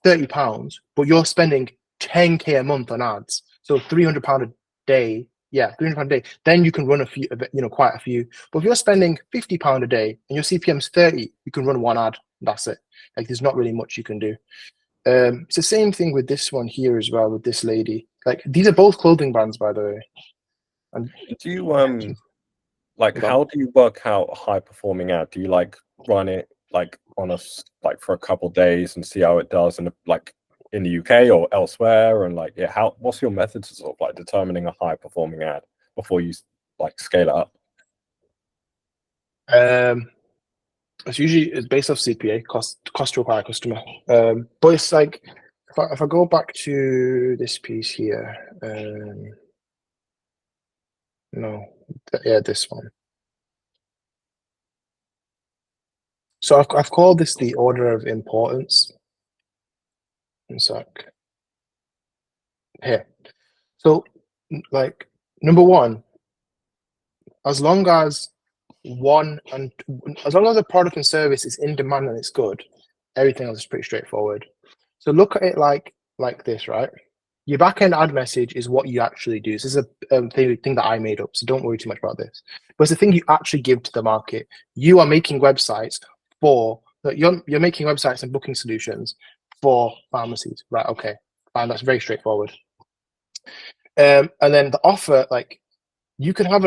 £30, but you're spending 10k a month on ads, so £300 a day, yeah, £300 a day, then you can run a few, quite a few. But if you're spending £50 a day and your CPM's 30, you can run one ad. That's it. Like there's not really much you can do. It's the same thing with this one here as well, with this lady. Like these are both clothing brands, by the way. And do you like how do you work out a high performing ad? Do you like run it like on for a couple of days and see how it does in the UK or elsewhere? And like, yeah, what's your methods of sort of like determining a high performing ad before you like scale it up? It's based off CPA, cost to acquire customer. But it's like if I go back to this piece here, this one. So I've called this the order of importance. One sec. Here. So like number one, as long as the product and service is in demand and it's good, everything else is pretty straightforward. So look at it like this, right? Your backend ad message is what you actually do. This is a thing that I made up, so don't worry too much about this. But it's the thing you actually give to the market. You are making websites you're making websites and booking solutions for pharmacies, right? Okay, fine, that's very straightforward. And then the offer, like you can have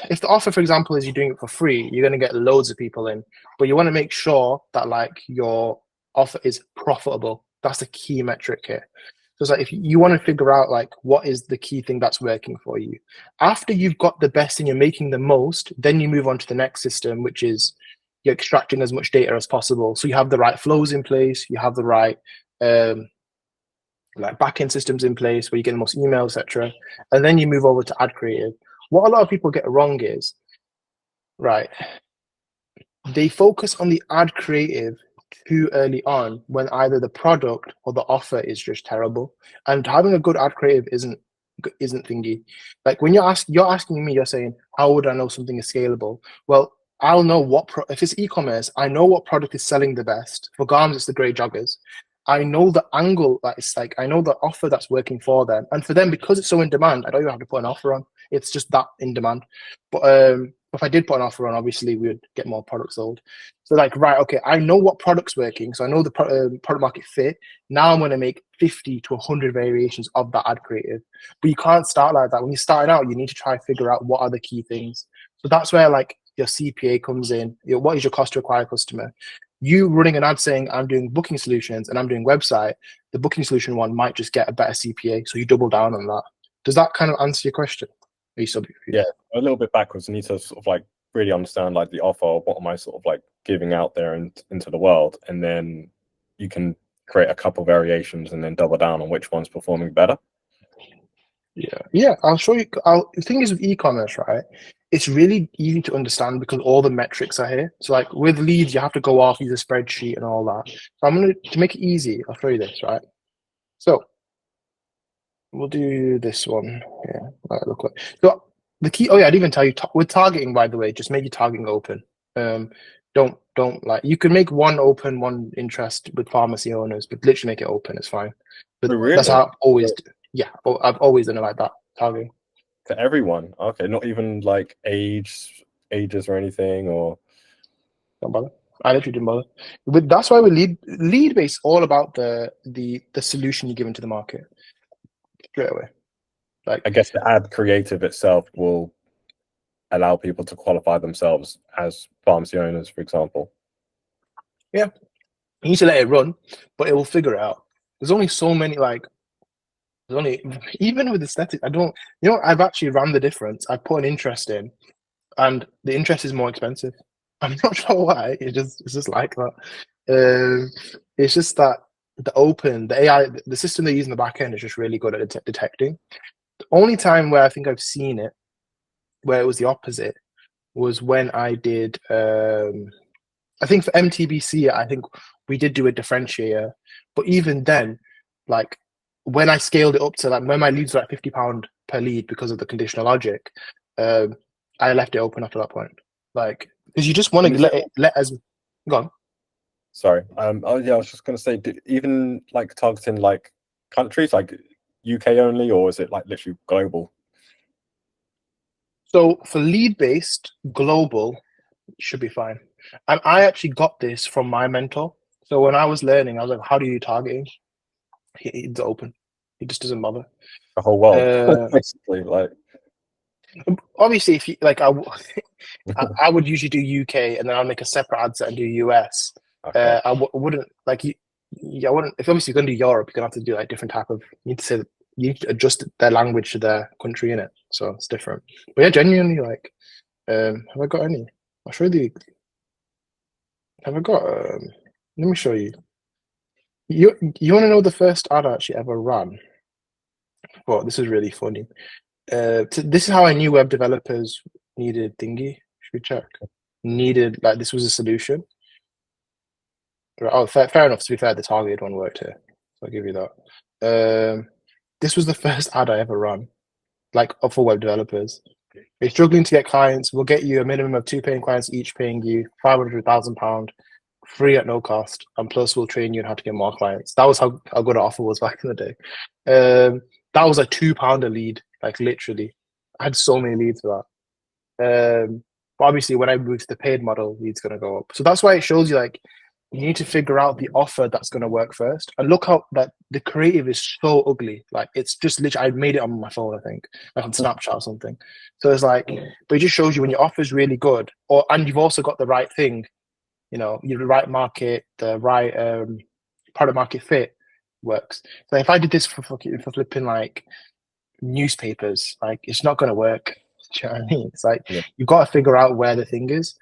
if the offer, for example, is you're doing it for free, you're going to get loads of people in, but you want to make sure that like your offer is profitable. That's the key metric here. So it's like if you want to figure out like what is the key thing that's working for you. After you've got the best and you're making the most, then you move on to the next system, which is you're extracting as much data as possible. So you have the right flows in place, you have the right like backend systems in place where you get the most emails, etc. And then you move over to ad creative. What a lot of people get wrong is, right, they focus on the ad creative too early on when either the product or the offer is just terrible. And having a good ad creative isn't thingy. Like when you're asking me, you're saying, how would I know something is scalable? Well, I'll know if it's e-commerce, I know what product is selling the best. For Garms, it's the grey joggers. I know the angle that it's like, I know the offer that's working for them. And for them, because it's so in demand, I don't even have to put an offer on. It's just that in demand. But if I did put an offer on, obviously we would get more products sold. So like, right, okay, I know what product's working. So I know the product market fit. Now I'm going to make 50 to 100 variations of that ad creative. But you can't start like that. When you're starting out, you need to try and figure out what are the key things. So that's where like your CPA comes in. What is your cost to acquire customer? You running an ad saying I'm doing booking solutions and I'm doing website, the booking solution one might just get a better CPA. So you double down on that. Does that kind of answer your question? Are you still Yeah, a little bit backwards. I need to sort of like really understand like the offer, or what am I sort of like giving out there and into the world, and then you can create a couple variations and then double down on which one's performing better. Yeah, I'll show you. The thing is with e-commerce, right? It's really easy to understand because all the metrics are here. So like with leads, you have to go off, use a spreadsheet and all that. So to make it easy, I'll show you this, right? So we'll do this one. Yeah, look like so the key. Oh yeah, I didn't even tell you with targeting, by the way, just make your targeting open. Don't like you can make one open, one interest with pharmacy owners, but literally make it open. It's fine. But Oh, really? that's how I've always. Yeah, I've always done it like that. Targeting to everyone. Okay, not even like ages or anything, or don't bother. I literally didn't bother. But that's why we lead based all about the solution you're giving to the market straight away. Like I guess the ad creative itself will allow people to qualify themselves as pharmacy owners, for example. yeah, you need to let it run, but it will figure it out. There's only so many there's only even with aesthetic. I've actually ran the difference. I put an interest in, and the interest is more expensive. I'm not sure why. It's just like that. It's just that the AI, the system they use in the back end is just really good at detecting. The only time where I think I've seen it, where it was the opposite, was when I did. I think for MTBC, I think we did do a differentiator, but even then, like when I scaled it up to like when my leads were at £50 per lead because of the conditional logic, I left it open after that point. Like because you just want to let us go on. Sorry. Oh yeah, I was just gonna say, even like targeting like countries, like UK only, or is it like literally global? So for lead based global, should be fine. And I actually got this from my mentor. So when I was learning, I was like, "How do you targeting?" It's open. He just doesn't bother. The whole world, basically. Like, obviously, if you like, I would usually do UK and then I'll make a separate ad set and do US. okay. I wouldn't like you. Yeah, I wouldn't. If obviously you're going to do Europe, you're gonna have to do like different type of. You need to say that you need to adjust their language to their country in it, so it's different. But yeah, genuinely, like, have I got any? I'll show you the. Have I got? Let me show you. You want to know the first ad I actually ever ran? Well, this is really funny. This is how I knew web developers needed thingy. Should we check? Needed like this was a solution. Oh, fair enough. To be fair, the targeted one worked here, so I'll give you that. This was the first ad I ever ran, like for web developers. If you're struggling to get clients, we'll get you a minimum of 2 paying clients, each paying you £500,000, free at no cost, and plus we'll train you on how to get more clients. That was how good our offer was back in the day. That was a £2 a lead, like literally. I had so many leads for that. But obviously, when I moved to the paid model, leads gonna go up. So that's why it shows you like you need to figure out the offer that's gonna work first. And look how that the creative is so ugly. Like it's just literally I made it on my phone, I think, like on Snapchat or something. So it's like, but it just shows you when your offer is really good, and you've also got the right thing. You know, you're the right market, the right product market fit works. So if I did this for flipping like newspapers, like it's not going to work. Do you know what I mean? It's like you've got to figure out where the thing is.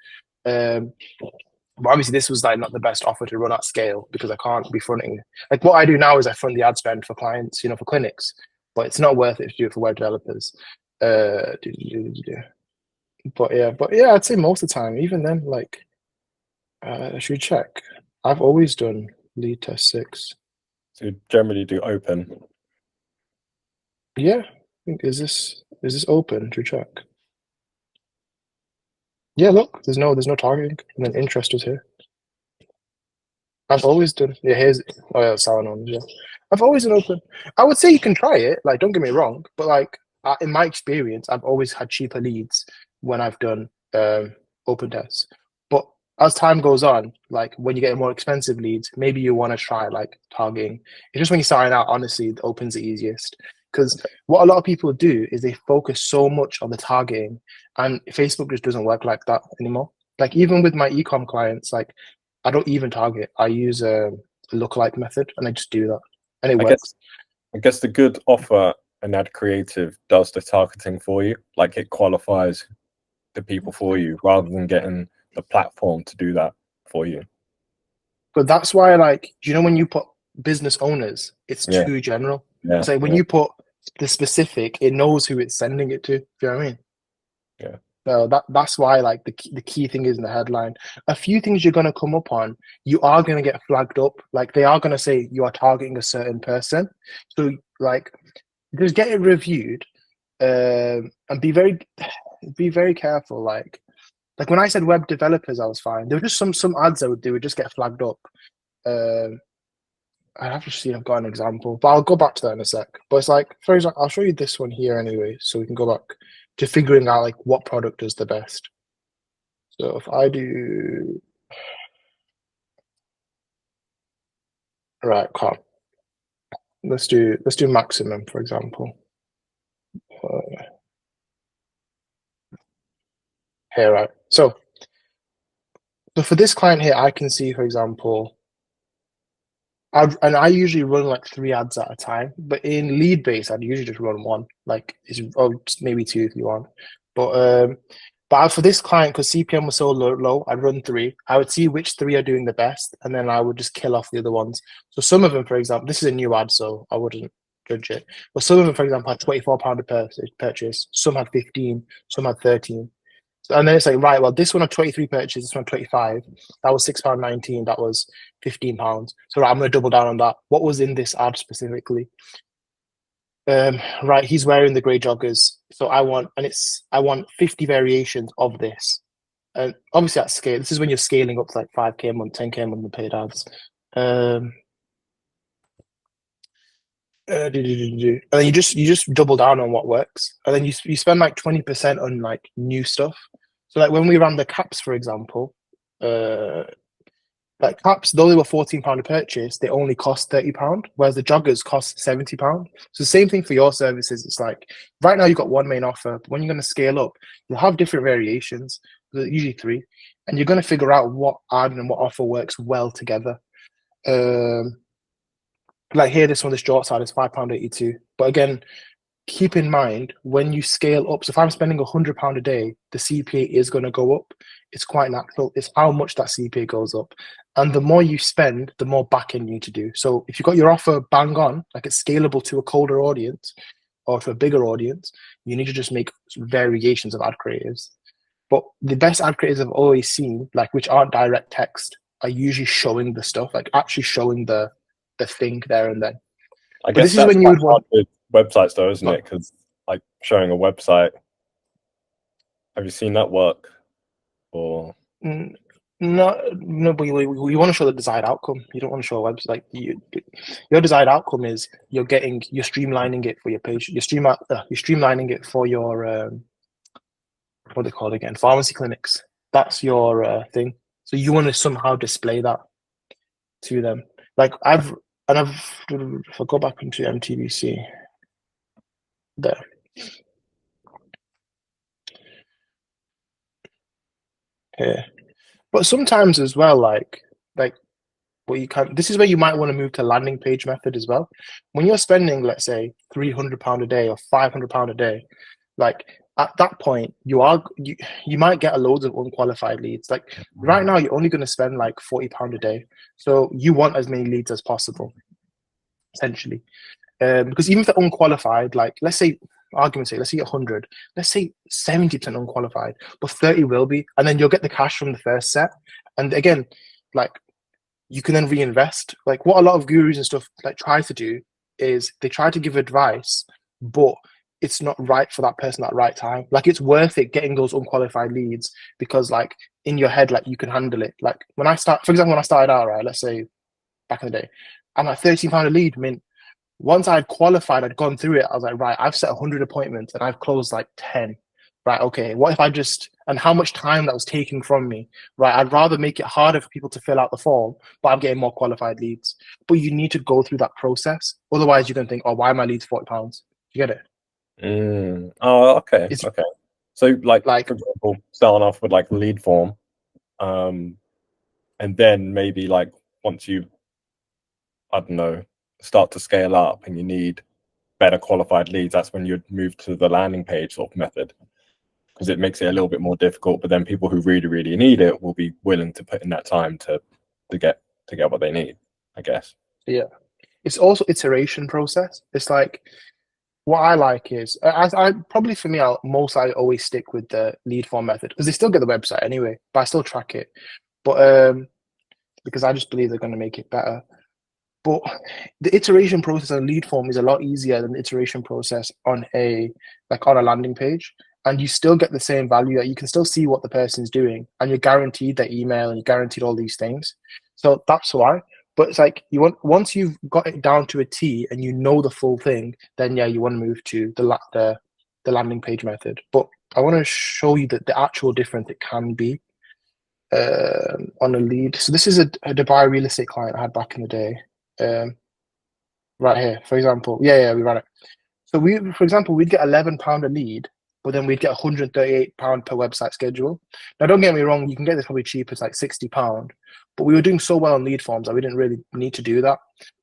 But obviously, this was like not the best offer to run at scale because I can't be fronting. Like what I do now is I front the ad spend for clients, for clinics, but it's not worth it to do it for web developers. But yeah, I'd say most of the time, even then, like, should we check? I've always done lead test 6. So you generally do open. Yeah, is this open? Should we check? Yeah, look, there's no targeting, and then interest is here. I've always done. Yeah, Salonon. Yeah, I've always done open. I would say you can try it. Like, don't get me wrong, but like in my experience, I've always had cheaper leads when I've done open tests. But as time goes on, like when you get more expensive leads, maybe you want to try like targeting. It's just when you sign out, honestly, the open's the easiest. Because what a lot of people do is they focus so much on the targeting, and Facebook just doesn't work like that anymore. Like even with my ecom clients, like I don't even target. I use a lookalike method, and I just do that, and it works. I guess the good offer an ad creative does the targeting for you, like it qualifies the people for you rather than getting the platform to do that for you. But that's why, like, you know, when you put business owners, it's Yeah. too general. Yeah, It's like when yeah. you put the specific, it knows who it's sending it to. Do you know what I mean? Yeah. So that's why, like, the key thing is in the headline. A few things you're gonna come up on, you are gonna get flagged up. Like they are gonna say you are targeting a certain person. So like, just get it reviewed, and be very careful. Like when I said web developers, I was fine. There were just some ads that they would just get flagged up. Um, I have to see. I've got an example, but I'll go back to that in a sec. But it's like, for example, I'll show you this one here anyway, so we can go back to figuring out like what product is the best. So if I do right, come, let's do maximum, for example. Here, right. So for this client here, I can see, for example, I usually run like 3 ads at a time, but in lead base, I'd usually just run one, like maybe 2 if you want. But for this client, because CPM was so low, I'd run 3. I would see which 3 are doing the best, and then I would just kill off the other ones. So some of them, for example, this is a new ad, so I wouldn't judge it. But some of them, for example, had £24 a purchase. Some had 15, some had 13. And then it's like, right, well, this one had 23 purchases, this one had 25. That was £6.19. That was £15. So right, I'm going to double down on that. What was in this ad specifically? Right, he's wearing the grey joggers. So I want 50 variations of this. And obviously at scale, this is when you're scaling up to like 5K a month, 10K a month in paid ads. And then you just double down on what works. And then you spend like 20% on like new stuff. So like when we ran the caps, for example, like caps, though they were £14 a purchase, they only cost £30, whereas the joggers cost £70. So same thing for your services. It's like right now you've got one main offer, but when you're going to scale up, you'll have different variations, usually 3, and you're going to figure out what ad and what offer works well together. Like here, this one, this short side is £5.82. But again, keep in mind when you scale up. So if I'm spending £100 a day, the CPA is going to go up. It's quite natural. It's how much that CPA goes up, and the more you spend, the more back end you need to do. So if you've got your offer bang on, like it's scalable to a colder audience or to a bigger audience, you need to just make variations of ad creatives. But the best ad creatives I've always seen, like which aren't direct text, are usually showing the stuff, like actually showing the thing there and then. I But guess this is that's when you quite would want hard with websites, though, isn't it? Because like showing a website, have you seen that work? Or no, but you want to show the desired outcome. You don't want to show a website. Your desired outcome is you're streamlining it for your page. You're streamlining it for your what they call it again, pharmacy clinics. That's your thing. So you want to somehow display that to them. Like if I go back into MTBC there. Here. But sometimes as well, like what you can. This is where you might want to move to landing page method as well. When you're spending, let's say, £300 a day or £500 a day, like at that point, you might get a loads of unqualified leads. Like right now, you're only going to spend like £40 a day, so you want as many leads as possible, essentially. Because even if they're unqualified, like let's say, argument's sake, let's say 100, let's say 70% unqualified, but 30 will be, and then you'll get the cash from the first set. And again, like you can then reinvest. Like what a lot of gurus and stuff like try to do is they try to give advice, but it's not right for that person at the right time. Like it's worth it getting those unqualified leads because like in your head, like you can handle it. Like for example, when I started out, right, let's say back in the day, I'm like £13 a lead. I mean, once I'd qualified, I'd gone through it. I was like, right, I've set 100 appointments and I've closed like 10. Right, okay, what if and how much time that was taking from me? Right, I'd rather make it harder for people to fill out the form, but I'm getting more qualified leads. But you need to go through that process. Otherwise, you're going to think, oh, why are my leads £40? You get it? Oh, okay. It's Okay. So like like, for example, starting off with like lead form, and then maybe like once you, I don't know, start to scale up and you need better qualified leads, that's when you'd move to the landing page sort of method, because it makes it a little bit more difficult. But then people who really need it will be willing to put in that time to get what they need, I guess. Yeah, it's also iteration process. It's like, what I like is I probably, for me, I always stick with the lead form method, because they still get the website anyway, but I still track it. But because I just believe they're going to make it better. But the iteration process on lead form is a lot easier than the iteration process on a landing page, and you still get the same value. That you can still see what the person's doing, and you're guaranteed their email, and you're guaranteed all these things. So that's why. But it's like, once you've got it down to a T and you know the full thing, then yeah, you want to move to the landing page method. But I want to show you that the actual difference it can be on a lead. So this is a Dubai real estate client I had back in the day. Right here, for example. Yeah, we ran it. So for example, we'd get £11 a lead, but then we'd get £138 per website schedule. Now, don't get me wrong, you can get this probably cheap as like £60, but we were doing so well on lead forms that we didn't really need to do that.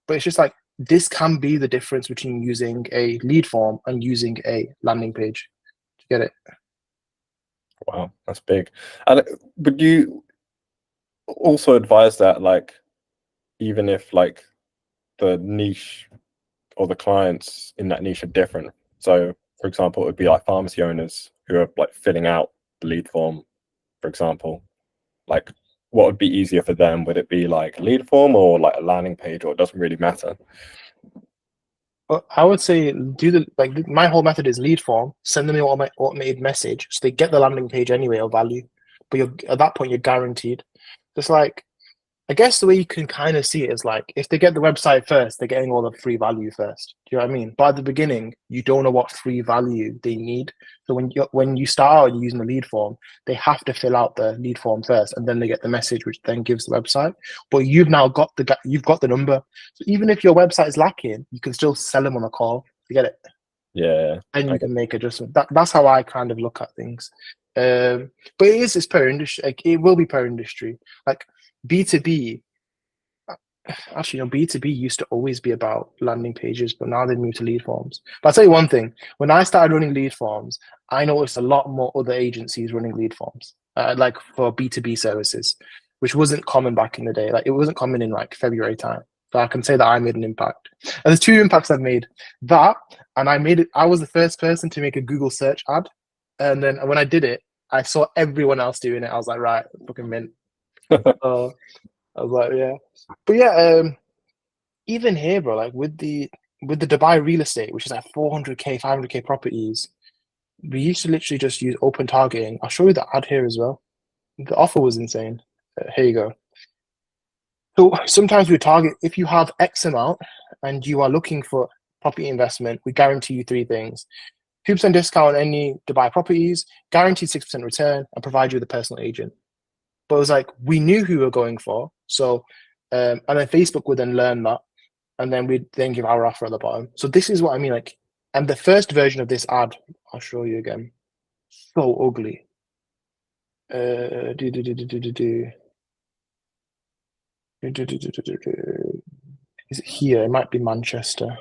But it's just like, this can be the difference between using a lead form and using a landing page. To get it? Wow, that's big. And would you also advise that, like, even if like the niche or the clients in that niche are different, so for example, it would be like pharmacy owners who are like filling out the lead form, for example, like, what would be easier for them? Would it be like a lead form or like a landing page, or it doesn't really matter? Well, I would say my whole method is lead form, send them an automated message, so they get the landing page anyway of value. But at that point, you're guaranteed. Just like, I guess the way you can kind of see it is like, if they get the website first, they're getting all the free value first. Do you know what I mean? But at the beginning, you don't know what free value they need. So when you start out using the lead form, they have to fill out the lead form first, and then they get the message, which then gives the website. But you've now got the number. So even if your website is lacking, you can still sell them on a call. You get it? Yeah, and you can make adjustments. That's how I kind of look at things. But it's per industry. Like, it will be per industry. Like B2B. Actually, B2B used to always be about landing pages, but now they've moved to lead forms. But I'll tell you one thing: when I started running lead forms, I noticed a lot more other agencies running lead forms, like for B2B services, which wasn't common back in the day. Like, it wasn't common in like February time. So I can say that I made an impact. And there's two impacts I've made. That, and I was the first person to make a Google search ad. And then when I did it, I saw everyone else doing it. I was like, right, fucking mint. I was like, yeah. But yeah, even here, bro, like with the Dubai real estate, which is like 400k, 500k properties, we used to literally just use open targeting. I'll show you the ad here as well. The offer was insane. Here you go. So sometimes we target, if you have X amount and you are looking for property investment, we guarantee you three things: 2% discount on any Dubai properties, guaranteed 6% return, and provide you with a personal agent. But it was like, we knew who we were going for. So, and then Facebook would then learn that, and then we'd then give our offer at the bottom. So this is what I mean. Like, and the first version of this ad, I'll show you again. So ugly. Is it here? It might be Manchester.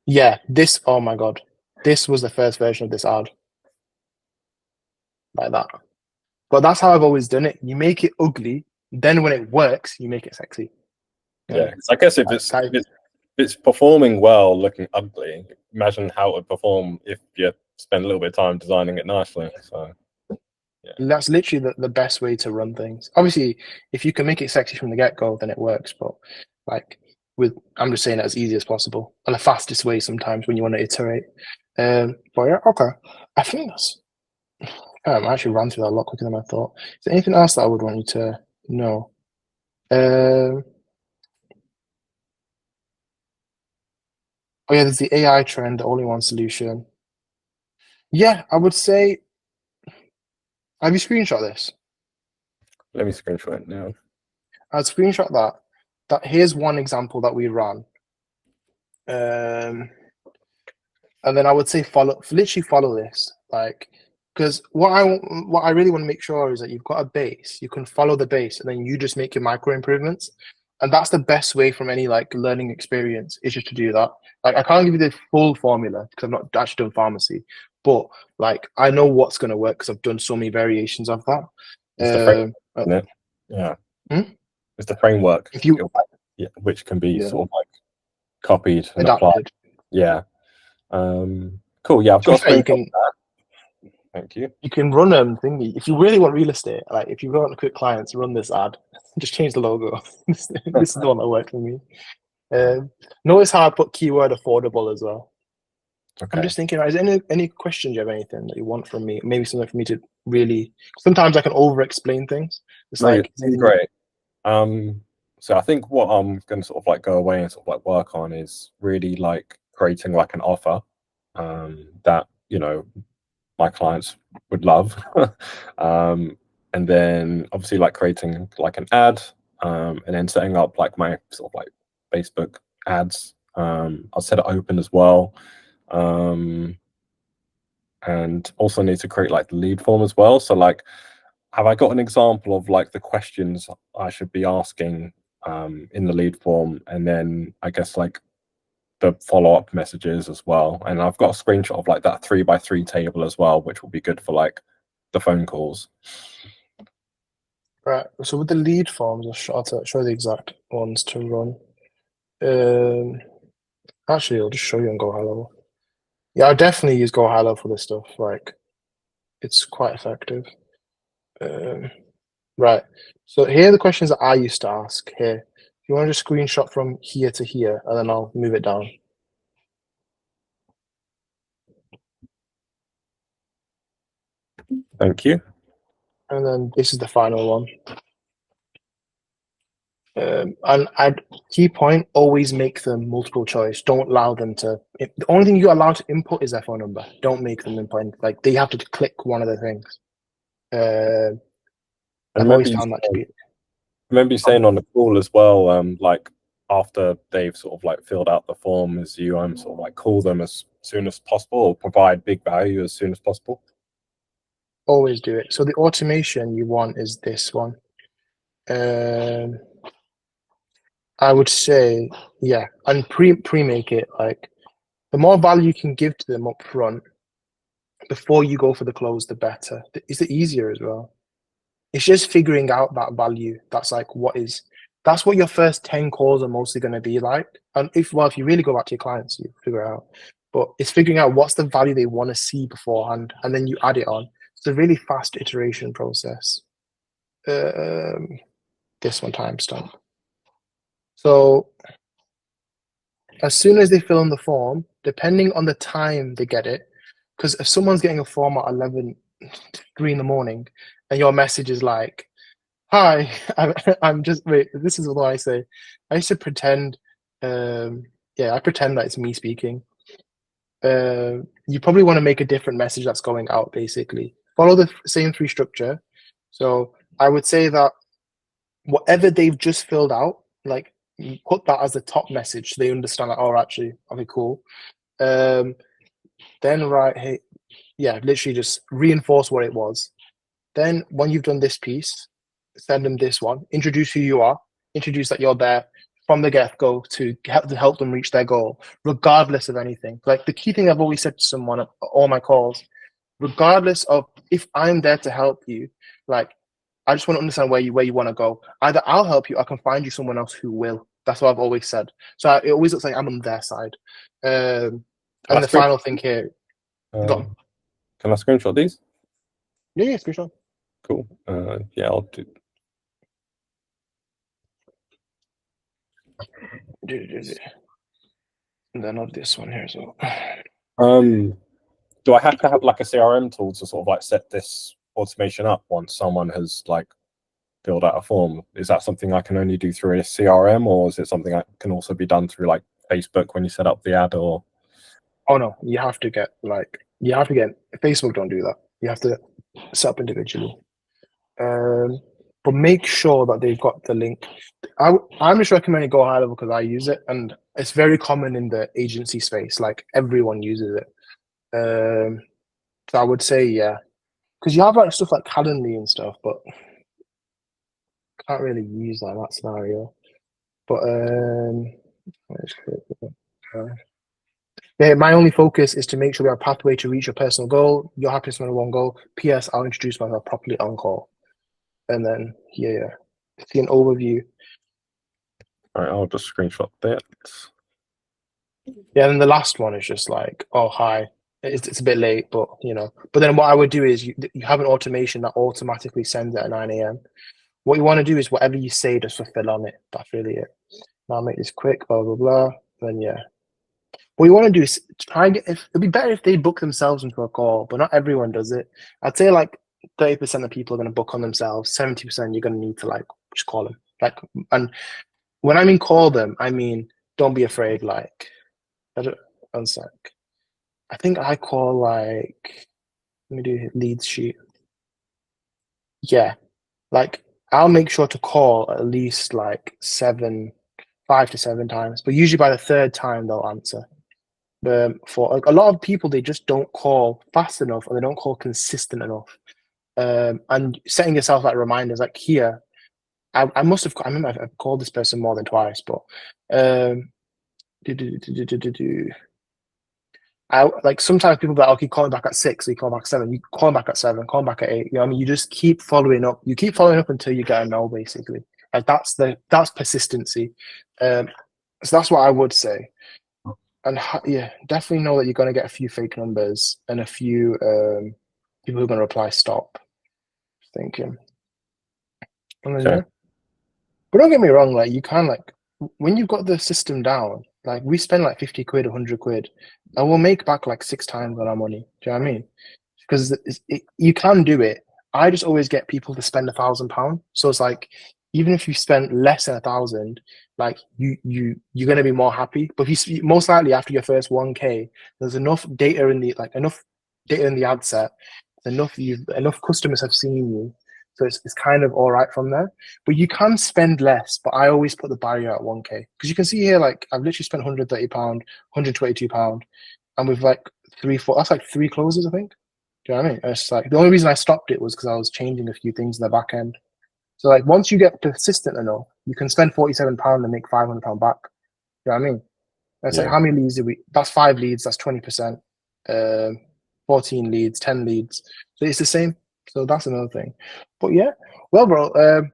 Yeah, this, oh my God. This was the first version of this ad. Like that. But that's how I've always done it. You make it ugly, then when it works, you make it sexy. Yeah, I guess if it's performing well, looking ugly, imagine how it would perform if you spend a little bit of time designing it nicely. So yeah, that's literally the best way to run things. Obviously, if you can make it sexy from the get-go, then it works. But like, I'm just saying it as easy as possible, and the fastest way sometimes when you want to iterate. But yeah, okay. I think that's. I actually ran through that a lot quicker than I thought. Is there anything else that I would want you to know? Oh yeah, there's the AI trend, the all-in-one solution. Yeah, I would say. Have you screenshot this? let me screenshot it now. I'd screenshot that. Here's one example that we ran. And then I would say literally follow this. Like, because what I really want to make sure is that you've got a base, you can follow the base, and then you just make your micro improvements. And that's the best way from any like learning experience is just to do that. Like I can't give you the full formula because I've not actually done pharmacy, but like I know what's going to work because I've done so many variations of that. It's the framework, isn't it? Yeah. It's the framework, if you, which can be yeah, sort of like copied and adapted. applied. Yeah. Cool. Yeah, I've got a screenshot of that. Thank you. You can run thingy if you really want real estate. Like if you really want to quick clients, run this ad. Just change the logo. This is the one that worked for me. Notice how I put keyword affordable as well. Okay. I'm just thinking, is there any questions you have, anything that you want from me? Maybe something for me to really. Sometimes I can over-explain things. It's like it's great. So I think what I'm going to sort of like go away and sort of like work on is really like creating like an offer that, you know, my clients would love. And then obviously like creating like an ad, and then setting up like my sort of like Facebook ads. I'll set it open as well. And also need to create like the lead form as well. So like, have I got an example of like the questions I should be asking in the lead form, and then I guess like the follow-up messages as well? And I've got a screenshot of like that 3x3 table as well, which will be good for like the phone calls. Right. So with the lead forms, I'll show the exact ones to run. Actually, I'll just show you on Go High Level. Yeah, I definitely use Go High Level for this stuff. Like, it's quite effective. Right. So here are the questions that I used to ask here. If you want to just screenshot from here to here, and then I'll move it down. Thank you. And then this is the final one. And key point, always make them multiple choice. Don't allow them to. The only thing you're allowed to input is their phone number. Don't make them input. Like they have to click one of the things. I've always found that to be. Remember you saying on the call as well, like after they've sort of like filled out the form, is you sort of like call them as soon as possible or provide big value as soon as possible? Always do it. So the automation you want is this one. I would say, yeah, and pre-make it. Like the more value you can give to them up front before you go for the close, the better. It's the easier as well. It's just figuring out that value. That's like that's what your first 10 calls are mostly going to be like. And if you really go back to your clients, you figure out. But it's figuring out what's the value they want to see beforehand, and then you add it on. It's a really fast iteration process. This one timestamp. So as soon as they fill in the form, depending on the time they get it, because if someone's getting a form at 3 in the morning, and your message is like, "Hi, I'm just wait." This is what I say. I used to pretend. I pretend that it's me speaking. You probably want to make a different message that's going out. Basically, follow the same 3 structure. So I would say that whatever they've just filled out, like put that as the top message so they understand that, oh, actually, okay, cool. Then hey, yeah, literally just reinforce what it was. Then when you've done this piece, send them this one, introduce who you are, introduce that you're there from the get-go to help them reach their goal, regardless of anything. Like the key thing I've always said to someone at all my calls, regardless of if I'm there to help you, like I just want to understand where you want to go. Either I'll help you, or I can find you someone else who will. That's what I've always said. So it always looks like I'm on their side. And the final thing here. Can I screenshot these? Yeah, screenshot. Cool. Yeah, I'll do. And then of this one here as well. Do I have to have like a CRM tool to sort of like set this automation up once someone has like filled out a form? Is that something I can only do through a CRM, or is it something that can also be done through like Facebook when you set up the ad? Or oh no, you have to get Facebook don't do that. You have to set up individually. But make sure that they've got the link. I'm just recommending Go High Level because I use it, and it's very common in the agency space. Like everyone uses it. So I would say yeah, because you have like stuff like Calendly and stuff, but can't really use that in that scenario. But yeah, my only focus is to make sure we have a pathway to reach your personal goal. Your happiness number one goal. P.S. I'll introduce myself properly on call, and then yeah, see an overview. All right, I'll just screenshot that. Yeah, and the last one is just like, oh hi, it's a bit late, but But then what I would do is you have an automation that automatically sends at 9 a.m. What you want to do is whatever you say, just fulfill on it. That's really it. Now I'll make this quick, blah blah blah. Then yeah, what you want to do is try and get. It'd be better if they book themselves into a call, but not everyone does it. I'd say like 30% of people are going to book on themselves. 70% you're going to need to like just call them. Like, and when I mean call them, I mean don't be afraid. Like, one sec. I think I call like. Let me do leads sheet. Yeah, like I'll make sure to call at least like 5 to 7 times, but usually by the third time they'll answer. For a lot of people, they just don't call fast enough or they don't call consistent enough. And setting yourself like reminders, like here, I must have. I remember I've called this person more than twice, but I like sometimes people be like, okay, call me back at 6, so you call back 7, you call back at 7, call back at 8. You know what I mean? You just keep following up. You keep following up until you get a no, basically. Like that's persistency. So that's what I would say. And yeah, definitely know that you're gonna get a few fake numbers and a few people who are gonna reply stop. Thinking. And then, Okay. yeah. But don't get me wrong, like you can like when you've got the system down, like we spend like 50 quid, 100 quid, and we'll make back like 6 times on our money. Do you know what I mean? Because you can do it. I just always get people to spend £1,000. So it's like even if you spend less than 1,000, like you're gonna be more happy. But if you most likely after your first 1K, there's enough data in the ad set, enough customers have seen you. So it's kind of all right from there. But you can spend less, but I always put the barrier at 1K. Because you can see here, like I've literally spent £130, £122, and with like 4, that's like 3 closes, I think. Do you know what I mean? It's like the only reason I stopped it was because I was changing a few things in the back end. So like once you get persistent enough, you can spend £47 and make £500 back. You know what I mean? It's like how many leads did we? That's 5 leads. That's 20%. 14 leads, 10 leads. So it's the same. So that's another thing. But yeah, well, bro.